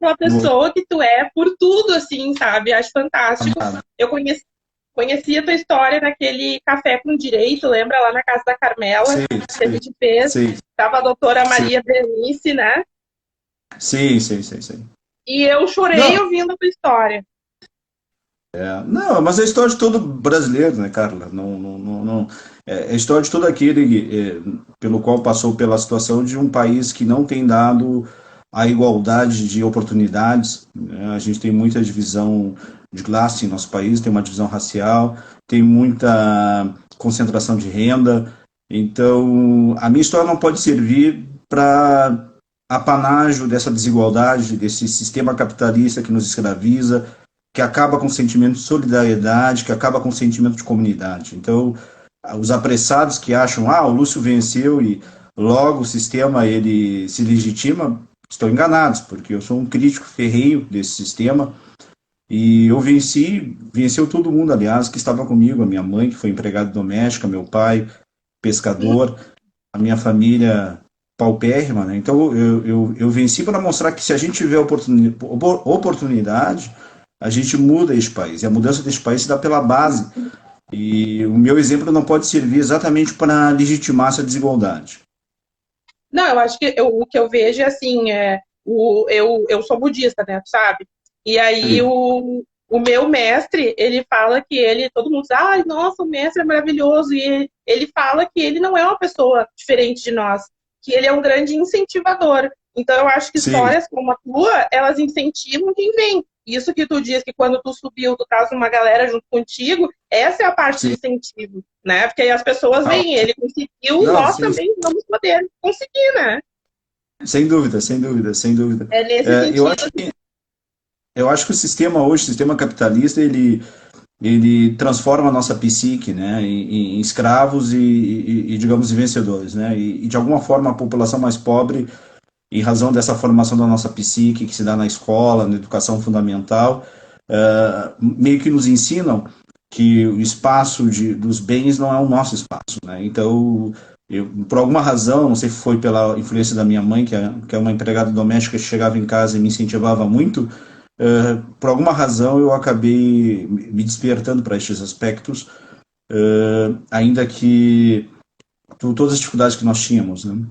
pela pessoa que tu é, por tudo, assim, sabe? Acho fantástico. Eu conheci a tua história naquele Café com Direito, lembra? Lá na casa da Carmela, Sei, que a sei, gente fez. sei, Tava a doutora sei, Maria Berenice, né? sei, sei, sei, sei. E eu Não, chorei ouvindo a tua história. não, mas é a história de todo brasileiro, né, Carla? Não, não, não, não. É a história de todo aquele pelo qual passou pela situação de um país que não tem dado a igualdade de oportunidades, né? A gente tem muita divisão de classe em nosso país, tem uma divisão racial, tem muita concentração de renda. Então, a minha história não pode servir para apanágio dessa desigualdade, desse sistema capitalista que nos escraviza, que acaba com o sentimento de solidariedade, que acaba com o sentimento de comunidade. Então, os apressados que acham, o Lúcio venceu e logo o sistema ele se legitima, estão enganados, porque eu sou um crítico ferrenho desse sistema e eu venceu todo mundo, aliás, que estava comigo, a minha mãe, que foi empregada doméstica, meu pai, pescador, a minha família paupérrima, né? Então eu venci para mostrar que se a gente tiver oportunidade, a gente muda esse país. E a mudança desse país se dá pela base. E o meu exemplo não pode servir exatamente para legitimar essa desigualdade. Não, eu acho que o que eu vejo é assim, eu sou budista, né, tu sabe? E aí Sim, o meu mestre, ele fala que todo mundo diz, ai, nossa, o mestre é maravilhoso, e ele fala que ele não é uma pessoa diferente de nós, que ele é um grande incentivador. Então eu acho que sim, histórias como a tua, elas incentivam quem vem. Isso que tu diz que quando tu subiu, tu traz uma galera junto contigo, essa é a parte do sim. incentivo, né? Porque aí as pessoas Não, veem, ele conseguiu, não, nós sim, também vamos poder conseguir, né? sem dúvida, sem dúvida, sem dúvida. É nesse É, sentido. eu acho que o sistema hoje, o sistema capitalista, ele transforma a nossa psique, né, em escravos digamos, em vencedores, né, de alguma forma a população mais pobre, em razão dessa formação da nossa psique que se dá na escola, na educação fundamental, meio que nos ensinam que o espaço dos bens não é o nosso espaço, né? Então, por alguma razão, não sei se foi pela influência da minha mãe, que é uma empregada doméstica que chegava em casa e me incentivava muito, por alguma razão eu acabei me despertando para estes aspectos, ainda que por todas as dificuldades que nós tínhamos, né?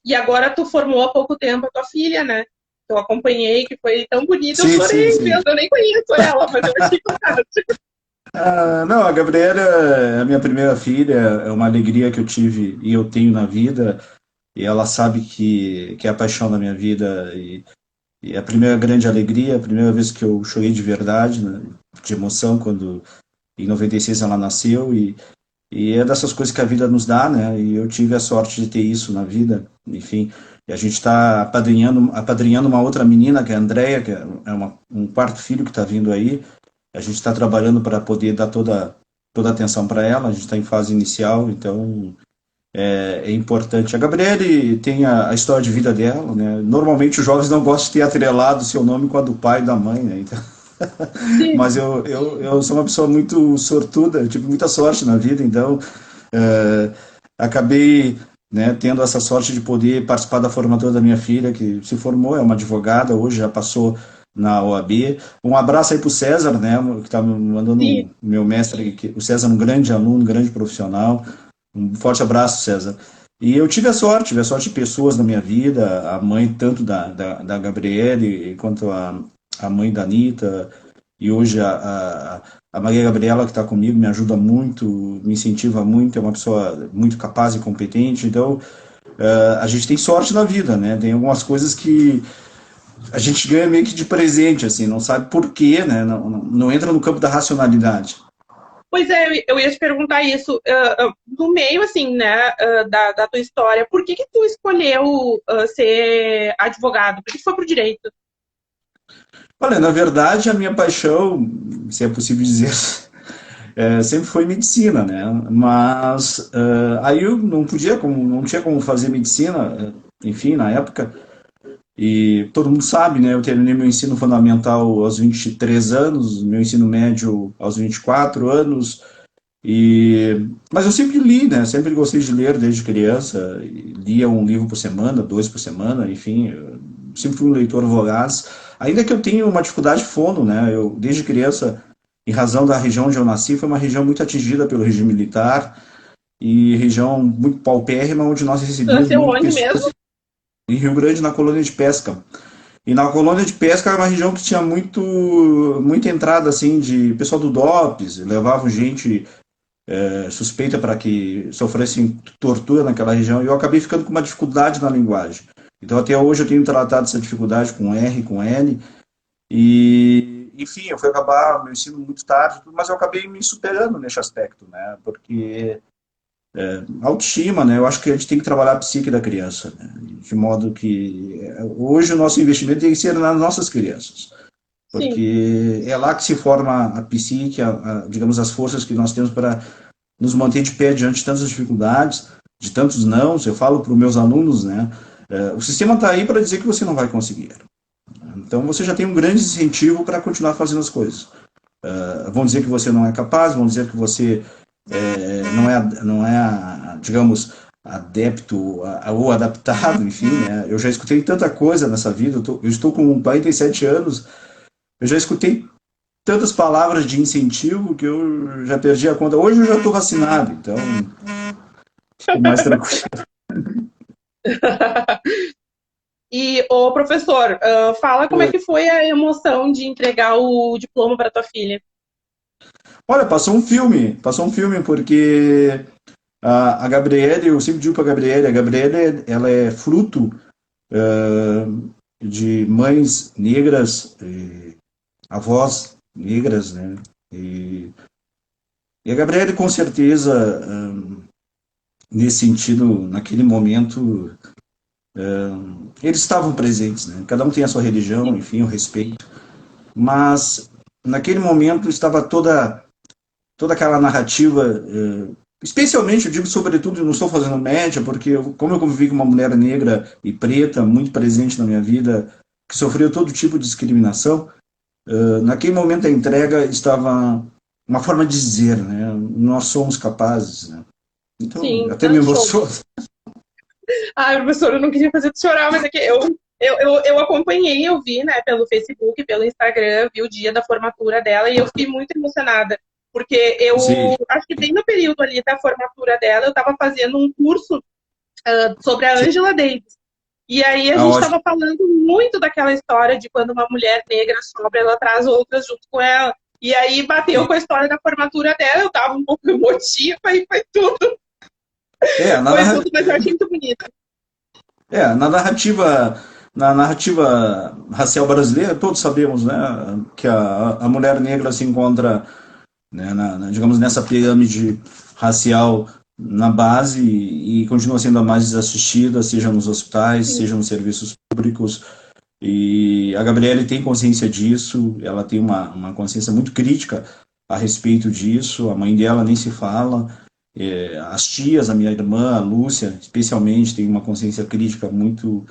E agora tu formou há pouco tempo a tua filha, né? Eu acompanhei, que foi tão bonito, eu Sim, sim, chorei sim. mesmo. Eu nem conheço ela, mas eu achei fantástico. Não, a Gabriela é a minha primeira filha, é uma alegria que eu tive e eu tenho na vida, e ela sabe que é a paixão da minha vida, e é a primeira grande alegria, a primeira vez que eu chorei de verdade, né, de emoção, quando em 96 ela nasceu, e é dessas coisas que a vida nos dá, né, e eu tive a sorte de ter isso na vida, enfim, e a gente está apadrinhando uma outra menina, que é a Andrea, que é um quarto filho que está vindo aí. A gente está trabalhando para poder dar toda a atenção para ela, a gente está em fase inicial, então é importante. A Gabriele tem a história de vida dela, né? Normalmente os jovens não gostam de ter atrelado o seu nome com a do pai e da mãe, né? Então, Sim. mas eu sou uma pessoa muito sortuda, eu tive muita sorte na vida, então é, acabei, né, tendo essa sorte de poder participar da formatura da minha filha, que se formou, é uma advogada, hoje já passou na OAB. Um abraço aí para o César, né, que está me mandando Sim. meu mestre, o César é um grande aluno, um grande profissional. Um forte abraço, César. E eu tive a sorte de pessoas na minha vida, a mãe tanto da Gabriele quanto a mãe da Anitta, e hoje a Maria Gabriela, que está comigo, me ajuda muito, me incentiva muito, é uma pessoa muito capaz e competente. Então, a gente tem sorte na vida, né? Tem algumas coisas que a gente ganha meio que de presente, assim, não sabe por quê, né? Não entra no campo da racionalidade. Pois é, eu ia te perguntar isso. No meio, assim, né, da tua história, por que tu escolheu ser advogado? Por que tu foi pro direito? Olha, na verdade, a minha paixão, se é possível dizer, sempre foi medicina, né? Mas aí eu não podia, não tinha como fazer medicina, enfim, na época. E todo mundo sabe, né? Eu terminei meu ensino fundamental aos 23 anos, meu ensino médio aos 24 anos. Mas eu sempre li, né? Sempre gostei de ler desde criança. Lia um livro por semana, dois por semana, enfim. Eu sempre fui um leitor voraz. Ainda que eu tenha uma dificuldade fono, né? Eu, desde criança, em razão da região onde eu nasci, foi uma região muito atingida pelo regime militar e região muito paupérrima, onde nós recebíamos Nasceu muito onde mesmo? pessoas em Rio Grande, na colônia de pesca. E na colônia de pesca era uma região que tinha muita entrada assim de pessoal do DOPS, levavam gente suspeita para que sofressem tortura naquela região, e eu acabei ficando com uma dificuldade na linguagem. Então, até hoje, eu tenho tratado essa dificuldade com R, com L, e, enfim, eu fui acabar meu ensino muito tarde, mas eu acabei me superando nesse aspecto, né? Porque autoestima, né? Eu acho que a gente tem que trabalhar a psique da criança, né? De modo que hoje o nosso investimento tem que ser nas nossas crianças, Sim. porque é lá que se forma a psique, digamos, as forças que nós temos para nos manter de pé diante de tantas dificuldades, de tantos nãos. Eu falo para os meus alunos, né? O sistema está aí para dizer que você não vai conseguir. Então você já tem um grande incentivo para continuar fazendo as coisas. Vão dizer que você não é capaz, vão dizer que você não é, digamos, adepto ou adaptado, enfim, né? Eu já escutei tanta coisa nessa vida, eu estou com 47 anos, eu já escutei tantas palavras de incentivo que eu já perdi a conta. Hoje eu já estou vacinado, então fico mais tranquilo. E, ô professor, fala como é que foi a emoção de entregar o diploma para tua filha. Olha, passou um filme porque a Gabriele, eu sempre digo para a Gabriele, ela é fruto de mães negras, avós negras, né? E a Gabriele, com certeza, nesse sentido, naquele momento, eles estavam presentes, né? Cada um tem a sua religião, enfim, o respeito. Mas naquele momento estava toda aquela narrativa, especialmente, eu digo sobretudo, não estou fazendo média, porque como eu convivi com uma mulher negra e preta, muito presente na minha vida, que sofreu todo tipo de discriminação, naquele momento da entrega estava uma forma de dizer, né? Nós somos capazes, né? Então, Sim, até me show. emocionou. Ai, professor, eu não queria fazer tu chorar, mas é que eu acompanhei, eu vi, né, pelo Facebook, pelo Instagram, vi o dia da formatura dela e eu fiquei muito emocionada, porque eu Sim, acho que bem no período ali da formatura dela, eu estava fazendo um curso sobre a sim, Angela Davis. E aí a gente ótimo. estava falando muito daquela história de quando uma mulher negra sobra, ela traz outras junto com ela. E aí bateu com a história da formatura dela, eu estava um pouco emotiva e É, na, foi tudo, mas eu achei muito bonito. É, na narrativa racial brasileira, todos sabemos, né, que a mulher negra se encontra, né, digamos, nessa pirâmide racial na base e continua sendo a mais desassistida, seja nos hospitais, Sim, seja nos serviços públicos. E a Gabriele tem consciência disso, ela tem uma consciência muito crítica a respeito disso, a mãe dela nem se fala, as tias, a minha irmã, a Lúcia, especialmente, tem uma consciência crítica muito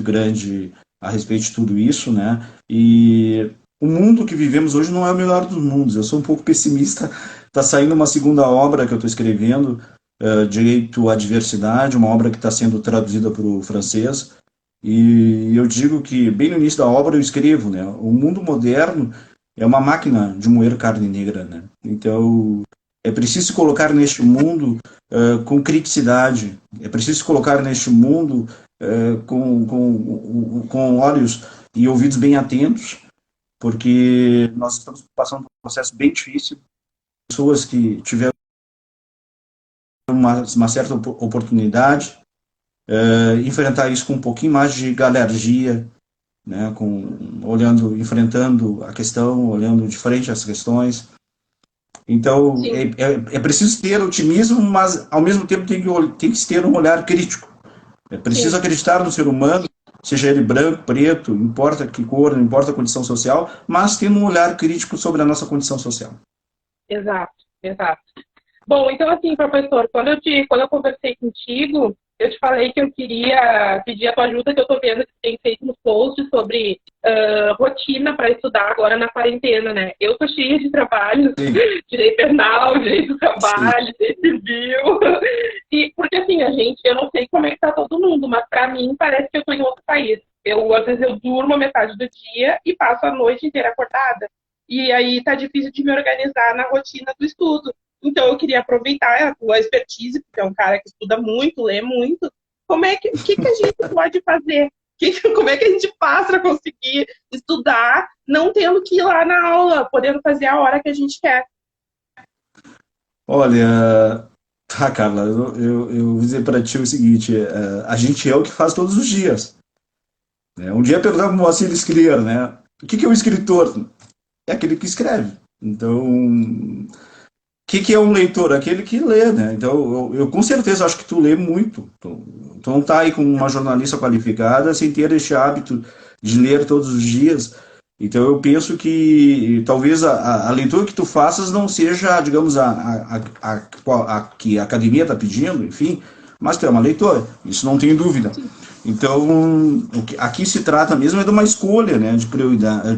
grande a respeito de tudo isso, né? E o mundo que vivemos hoje não é o melhor dos mundos. Eu sou um pouco pessimista. Está saindo uma segunda obra que eu estou escrevendo, Direito à Diversidade, uma obra que está sendo traduzida para o francês. E eu digo que, bem no início da obra, eu escrevo, né? O mundo moderno é uma máquina de moer carne negra, né? Então, é preciso colocar neste mundo com criticidade, é preciso colocar neste mundo com olhos e ouvidos bem atentos, porque nós estamos passando por um processo bem difícil. Pessoas que tiveram uma certa oportunidade, enfrentar isso com um pouquinho mais de galergia, né, enfrentando a questão, olhando de frente às questões. Então, sim, é preciso ter otimismo, mas ao mesmo tempo tem que ter um olhar crítico. É preciso sim. acreditar no ser humano, seja ele branco, preto, não importa que cor, não importa a condição social, mas tendo um olhar crítico sobre a nossa condição social. Exato, exato. Bom, então assim, professor, quando eu conversei contigo, eu te falei que eu queria pedir a tua ajuda, que eu tô vendo que tem feito uns posts sobre rotina para estudar agora na quarentena, né? Eu tô cheia de trabalhos, Sim. direito penal, direito do trabalho, Sim. direito civil. E, porque assim, eu não sei como é que tá todo mundo, mas para mim parece que eu tô em outro país. Às vezes eu durmo a metade do dia e passo a noite inteira acordada. E aí tá difícil de me organizar na rotina do estudo. Então, eu queria aproveitar a tua expertise, porque é um cara que estuda muito, lê muito. O que a gente pode fazer? Como é que a gente faz para conseguir estudar, não tendo que ir lá na aula, podendo fazer a hora que a gente quer? Olha, tá, Carla, eu vou dizer para ti o seguinte, a gente é o que faz todos os dias. Né? Um dia perguntava para o Moacir Scliar, né? O que é um escritor? É aquele que escreve. Então, que é um leitor? Aquele que lê, né? Então, eu com certeza acho que tu lê muito. Tu não tá aí com uma jornalista qualificada sem ter este hábito de ler todos os dias. Então, eu penso que talvez a leitura que tu faças não seja, digamos, a que a academia está pedindo, enfim, mas tu é uma leitora, isso não tem dúvida. Então, aqui se trata mesmo é de uma escolha, né, de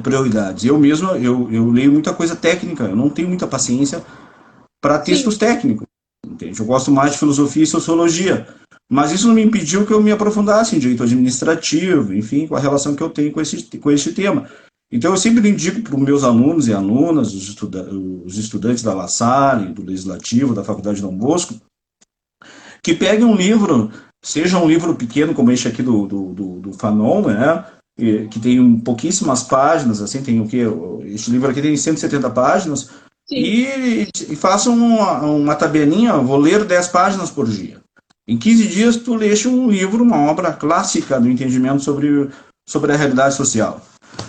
prioridades. Eu mesmo, eu leio muita coisa técnica, eu não tenho muita paciência para textos Sim, técnicos, entende? Eu gosto mais de filosofia e sociologia, mas isso não me impediu que eu me aprofundasse em direito administrativo, enfim, com a relação que eu tenho com esse tema. Então, eu sempre indico para os meus alunos e alunas, os estudantes da La Salle, do Legislativo, da Faculdade Dom Bosco, que peguem um livro, seja um livro pequeno como este aqui do Fanon, né? Que tem pouquíssimas páginas, assim, tem o quê? Este livro aqui tem 170 páginas, sim. e façam uma tabelinha, vou ler 10 páginas por dia. Em 15 dias, tu leste um livro, uma obra clássica do entendimento sobre a realidade social.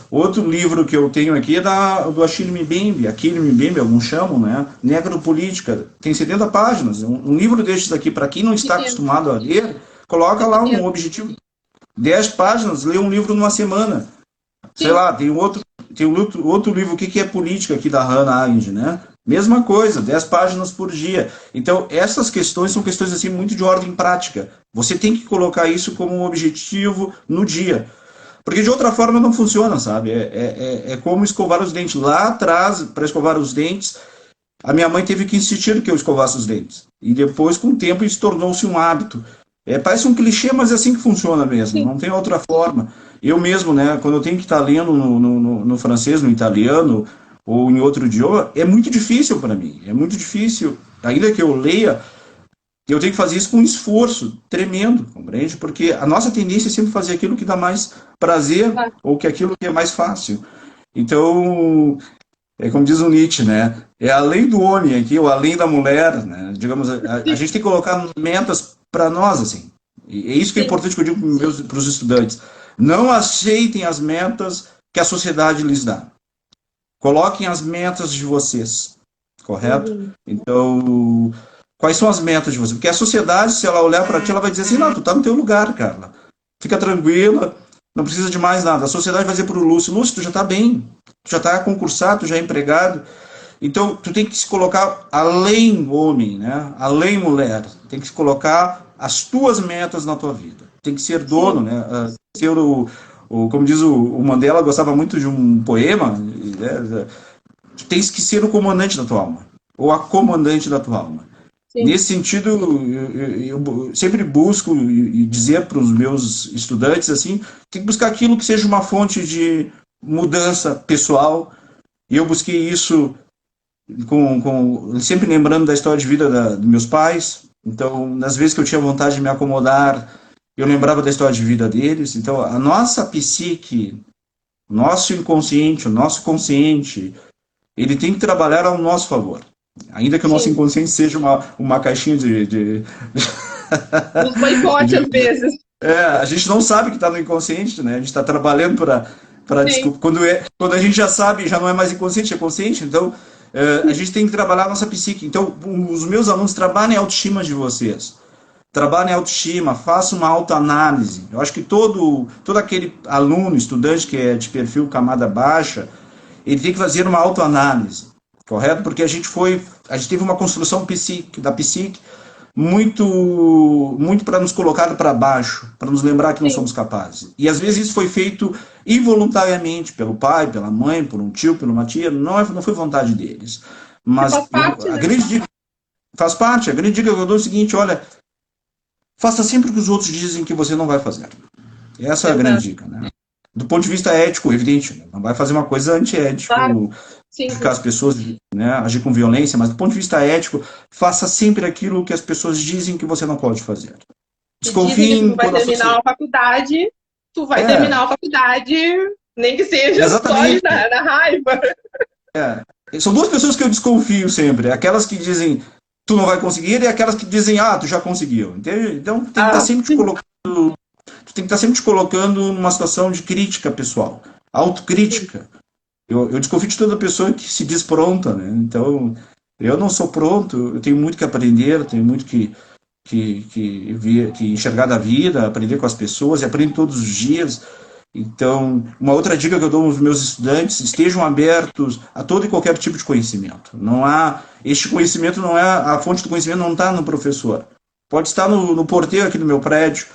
Outro livro que eu tenho aqui é do Achille Mbembe, alguns chamam, né? Necropolítica, tem 70 páginas. Um livro destes aqui, para quem não está Pequeno, acostumado a ler, coloca lá um pequeno. objetivo. 10 páginas, lê um livro numa semana. Sei Sim, lá, tem outro livro, o que é política aqui da Hannah Arendt, né? Mesma coisa, 10 páginas por dia. Então, essas questões são questões assim muito de ordem prática. Você tem que colocar isso como um objetivo no dia. Porque de outra forma não funciona, sabe? É como escovar os dentes. Lá atrás, para escovar os dentes, a minha mãe teve que insistir que eu escovasse os dentes. E depois, com o tempo, isso tornou-se um hábito. Parece um clichê, mas é assim que funciona mesmo. sim. Não tem outra forma. Eu mesmo, né, quando eu tenho que estar lendo no francês, no italiano ou em outro idioma, é muito difícil para mim. É muito difícil. Ainda que eu leia, eu tenho que fazer isso com um esforço tremendo, compreende? Porque a nossa tendência é sempre fazer aquilo que dá mais prazer Tá. ou que aquilo que é mais fácil. Então, é como diz o Nietzsche, né? É além do homem aqui, ou além da mulher, né? Digamos, a Sim, gente tem que colocar metas para nós, assim. E é isso que é sim. importante que eu digo para os estudantes. Não aceitem as metas que a sociedade lhes dá. Coloquem as metas de vocês, correto? Uhum. Então, quais são as metas de vocês? Porque a sociedade, se ela olhar para ti, ela vai dizer assim, não, tu tá no teu lugar, Carla. Fica tranquila, não precisa de mais nada. A sociedade vai dizer para o Lúcio, tu já tá bem, tu já tá concursado, tu já é empregado. Então, tu tem que se colocar além homem, né? Além mulher. Tem que se colocar as tuas metas na tua vida. Tem que ser dono, Sim, né? Ser como diz o Mandela, gostava muito de um poema, né? Tu tens que ser o comandante da tua alma, ou a comandante da tua alma. sim. Nesse sentido, eu sempre busco dizer para os meus estudantes assim, tem que buscar aquilo que seja uma fonte de mudança pessoal. E eu busquei isso sempre lembrando da história de vida dos meus pais. Então, nas vezes que eu tinha vontade de me acomodar, eu lembrava da história de vida deles. Então, a nossa psique, nosso inconsciente, o nosso consciente, ele tem que trabalhar ao nosso favor. Ainda que o nosso Sim. inconsciente seja uma caixinha Nos boicote às de- vezes. a gente não sabe que está no inconsciente, né? A gente está trabalhando para Sim, desculpa. Quando a gente já sabe, já não é mais inconsciente, é consciente. Então, a gente tem que trabalhar a nossa psique. Então, os meus alunos trabalhem a autoestima de vocês. trabalhe em autoestima, faça uma autoanálise. Eu acho que todo aquele aluno, estudante que é de perfil camada baixa, ele tem que fazer uma autoanálise, correto? Porque a gente teve uma construção da psique muito para nos colocar para baixo, para nos lembrar que não Sim. somos capazes. E às vezes isso foi feito involuntariamente pelo pai, pela mãe, por um tio, por uma tia, não foi vontade deles. Que Mas faz parte, a né? grande dica faz parte, a grande dica que eu dou é o seguinte, olha, faça sempre o que os outros dizem que você não vai fazer. Essa é a grande Exato. dica, né? Do ponto de vista ético, evidente, né? Não vai fazer uma coisa Claro. antiético, Sim, ficar as pessoas, né, agir com violência, mas do ponto de vista ético, faça sempre aquilo que as pessoas dizem que você não pode fazer. se dizem que tu não Desconfiem vai quando a terminar sociedade... a faculdade, tu vai É, terminar a faculdade, nem que seja só ali exatamente. na raiva. São duas pessoas que eu desconfio sempre. Aquelas que dizem, tu não vai conseguir, e aquelas que dizem, ah, tu já conseguiu. Entende? Então, tem que estar Ah, sempre te colocando, tu tem que estar sempre te colocando numa situação de crítica pessoal, sim, autocrítica. Eu desconfio de toda pessoa que se diz pronta, né? Então, eu não sou pronto, eu tenho muito que aprender, tenho muito que enxergar da vida, aprender com as pessoas, e aprendo todos os dias. Então, uma outra dica que eu dou aos meus estudantes, estejam abertos a todo e qualquer tipo de conhecimento. Este conhecimento não é, a fonte do conhecimento não está no professor. Pode estar no porteiro aqui do meu prédio,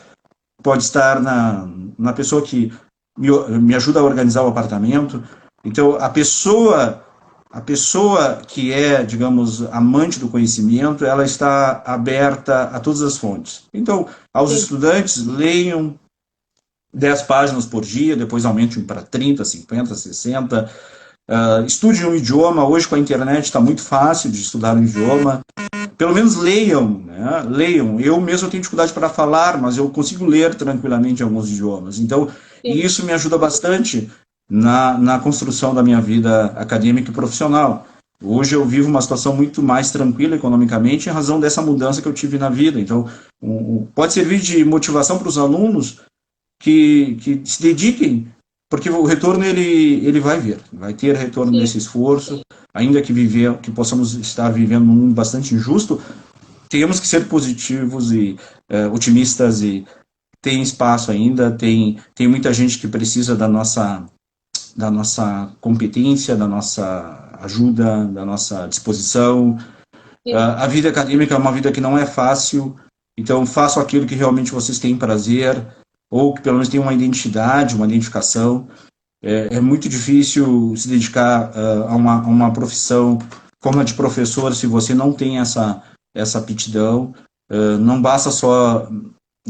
pode estar na pessoa que me ajuda a organizar o apartamento. Então, a pessoa que é, digamos, amante do conhecimento, ela está aberta a todas as fontes. Então, aos sim, estudantes, leiam 10 páginas por dia, depois aumentem para 30, 50, 60. Estude um idioma, hoje com a internet está muito fácil de estudar um idioma. Pelo menos leiam, né? Leiam. Eu mesmo tenho dificuldade para falar, mas eu consigo ler tranquilamente alguns idiomas. Então, e sim, isso me ajuda bastante na construção da minha vida acadêmica e profissional. Hoje eu vivo uma situação muito mais tranquila economicamente em razão dessa mudança que eu tive na vida. Então, pode servir de motivação para os alunos que se dediquem, porque o retorno ele vai vir, vai ter retorno sim. desse esforço, ainda que possamos estar vivendo num mundo bastante injusto, temos que ser positivos e otimistas e tem espaço ainda, tem muita gente que precisa da nossa competência, da nossa ajuda, da nossa disposição. Sim. A vida acadêmica é uma vida que não é fácil, então façam aquilo que realmente vocês têm prazer, ou que pelo menos tenham uma identidade, uma identificação. É muito difícil se dedicar a uma profissão como a de professor se você não tem essa aptidão. Não basta só.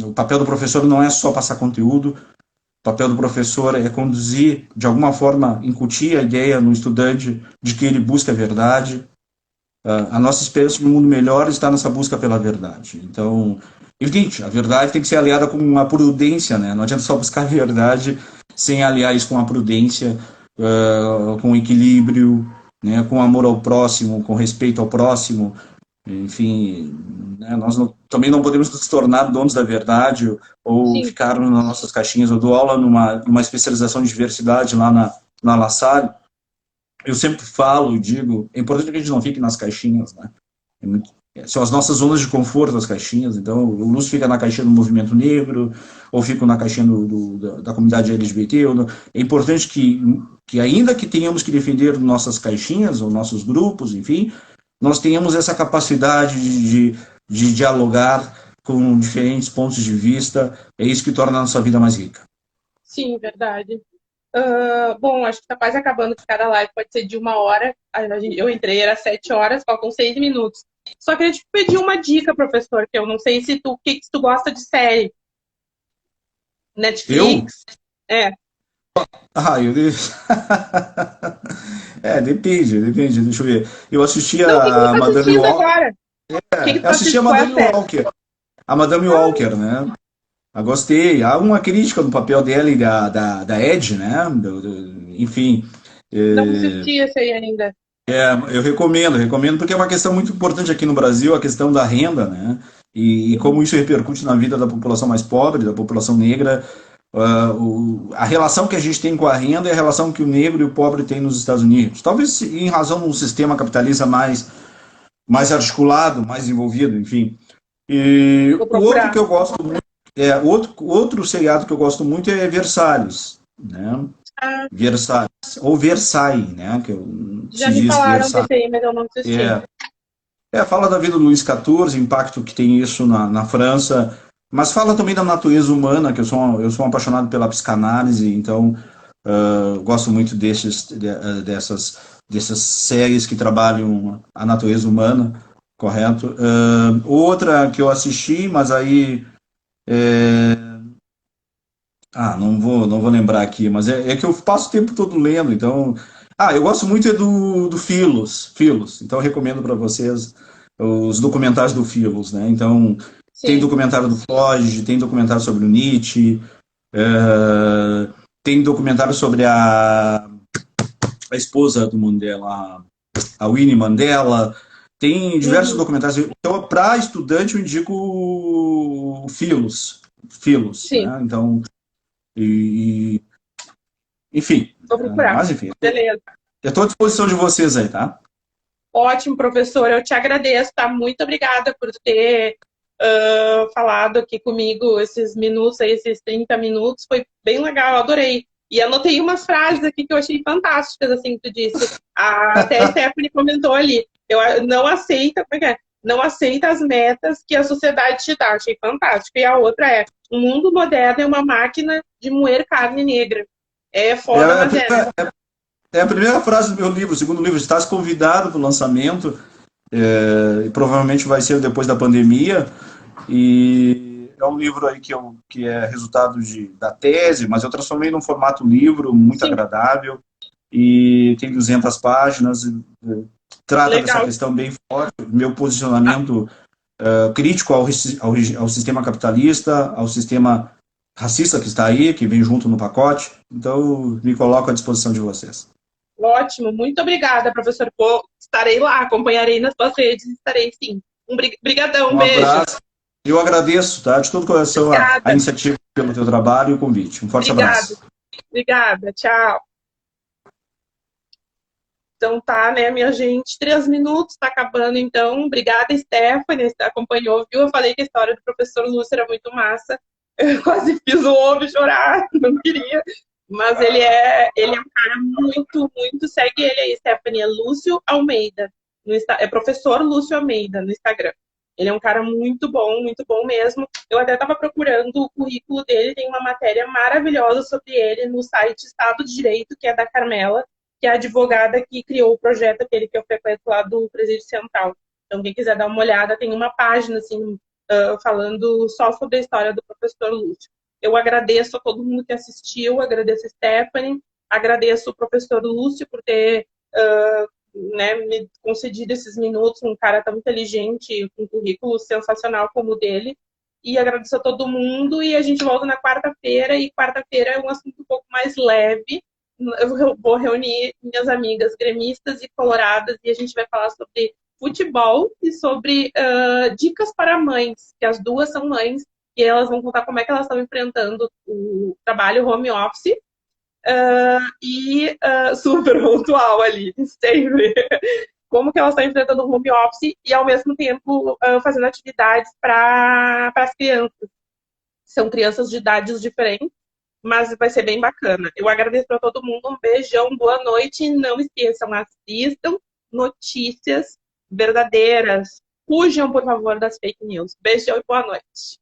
O papel do professor não é só passar conteúdo, o papel do professor é conduzir, de alguma forma, incutir a ideia no estudante de que ele busca a verdade. A nossa esperança de um mundo melhor está nessa busca pela verdade. Então, evidente, a verdade tem que ser aliada com uma prudência, né? Não adianta só buscar a verdade sem aliar isso com a prudência, com equilíbrio, né? Com amor ao próximo, com respeito ao próximo. Enfim, né? Nós também não podemos nos tornar donos da verdade ou Sim. ficar nas nossas caixinhas. Eu dou aula numa especialização de diversidade lá na La Salle. Eu sempre falo e digo, é importante que a gente não fique nas caixinhas, né? São as nossas zonas de conforto, as caixinhas. Então, o Lúcio fica na caixinha do movimento negro, ou fica na caixinha da comunidade LGBT. É importante que, ainda que tenhamos que defender nossas caixinhas, ou nossos grupos, enfim, nós tenhamos essa capacidade de dialogar com diferentes pontos de vista. É isso que torna a nossa vida mais rica. Sim, verdade. Bom, acho que está quase acabando que cada live pode ser de 1 hora. Eu entrei, era 7 horas, faltam 6 minutos. Só queria te pedir uma dica, professor, que eu não sei se tu gosta de série. Eu? Netflix? É. Eu... depende, deixa eu ver. Eu assisti Não, o que que tu a tá Madame assistindo Walker. agora? O que que tu Eu tá assisti a assistindo? Qual é a Madame série? Walker. A Madame Ah, Walker, né? Eu gostei. Há uma crítica no papel dela e da Ed, né? Enfim, não assisti esse aí ainda. eu recomendo, porque é uma questão muito importante aqui no Brasil, a questão da renda, né? E como isso repercute na vida da população mais pobre, da população negra. A relação que a gente tem com a renda é a relação que o negro e o pobre têm nos Estados Unidos. Talvez em razão de um sistema capitalista mais articulado, mais envolvido, enfim. E Vou o outro procurar. que eu gosto muito, outro seriado que eu gosto muito é Versalhes, né? Ah, Versalhes, ou Versailles, né? já Se me diz falaram Versailles. desse aí, mas eu não assisti. É, fala da vida do Luís XIV, impacto que tem isso na França, mas fala também da natureza humana, que eu sou um apaixonado pela psicanálise, então gosto muito dessas séries que trabalham a natureza humana, correto? Outra que eu assisti, mas aí não vou lembrar aqui, mas é que eu passo o tempo todo lendo, então. Ah, eu gosto muito do Philos, então eu recomendo para vocês os documentários do Philos, né? Então, tem Sim. documentário do Freud, tem documentário sobre o Nietzsche, tem documentário sobre a esposa do Mandela, a Winnie Mandela, tem diversos Uhum. documentários. Então, para estudante, eu indico o Philos, Sim, né? Então, e, enfim, vou procurar. mas enfim, Beleza. eu estou à disposição de vocês aí, tá? Ótimo, professor. Eu te agradeço, tá? Muito obrigada por ter falado aqui comigo esses minutos aí, esses 30 minutos. Foi bem legal, eu adorei. E anotei umas frases aqui que eu achei fantásticas, assim, que tu disse. Até a Stephanie comentou ali. Eu não aceita, como é que é? Não aceita as metas que a sociedade te dá. Achei fantástico. E a outra é: o mundo moderno é uma máquina de moer carne negra. É É foda, a mas é, né? primeira, é a primeira frase do meu livro, o segundo livro, estás convidado para o lançamento, e provavelmente vai ser depois da pandemia, e é um livro aí que é resultado da tese, mas eu transformei num formato livro muito Sim, agradável, e tem 200 páginas, trata dessa legal. questão bem forte, meu posicionamento crítico ao sistema capitalista, ao sistema racista que está aí, que vem junto no pacote. Então, me coloco à disposição de vocês. Ótimo, muito obrigada, professor. Pô, estarei lá, acompanharei nas suas redes, estarei sim. Brigadão, um Um beijo. abraço. Eu agradeço, tá, de todo coração a Obrigada, iniciativa pelo teu trabalho e o convite. Um forte obrigada, abraço. obrigada, tchau. Então tá, né, minha gente, 3 minutos, tá acabando então. Obrigada, Stephanie, acompanhou, viu? Eu falei que a história do professor Lúcio era muito massa. Eu quase fiz o homem chorar, não queria. Mas ele é um cara muito, muito. Segue ele aí, Stephanie, é Lúcio Almeida. É professor Lúcio Almeida no Instagram. Ele é um cara muito bom mesmo. Eu até estava procurando o currículo dele, tem uma matéria maravilhosa sobre ele no site Estado de Direito, que é da Carmela, que é a advogada que criou o projeto aquele que eu frequento lá do Presídio Central. Então, quem quiser dar uma olhada, tem uma página assim, falando só sobre a história do professor Lúcio. Eu agradeço a todo mundo que assistiu, agradeço a Stephanie, agradeço o professor Lúcio por ter me concedido esses minutos, um cara tão inteligente, com um currículo sensacional como o dele. E agradeço a todo mundo e a gente volta na quarta-feira, e quarta-feira é um assunto um pouco mais leve. Eu vou reunir minhas amigas gremistas e coloradas e a gente vai falar sobre futebol e sobre dicas para mães, que as duas são mães, e elas vão contar como é que elas estão enfrentando o trabalho home office super pontual ali, sempre. Como que elas estão enfrentando o home office e, ao mesmo tempo, fazendo atividades para as crianças. São crianças de idades diferentes, mas vai ser bem bacana. Eu agradeço para todo mundo, um beijão, boa noite, e não esqueçam, assistam notícias verdadeiras. Fujam, por favor, das fake news. Beijão e boa noite.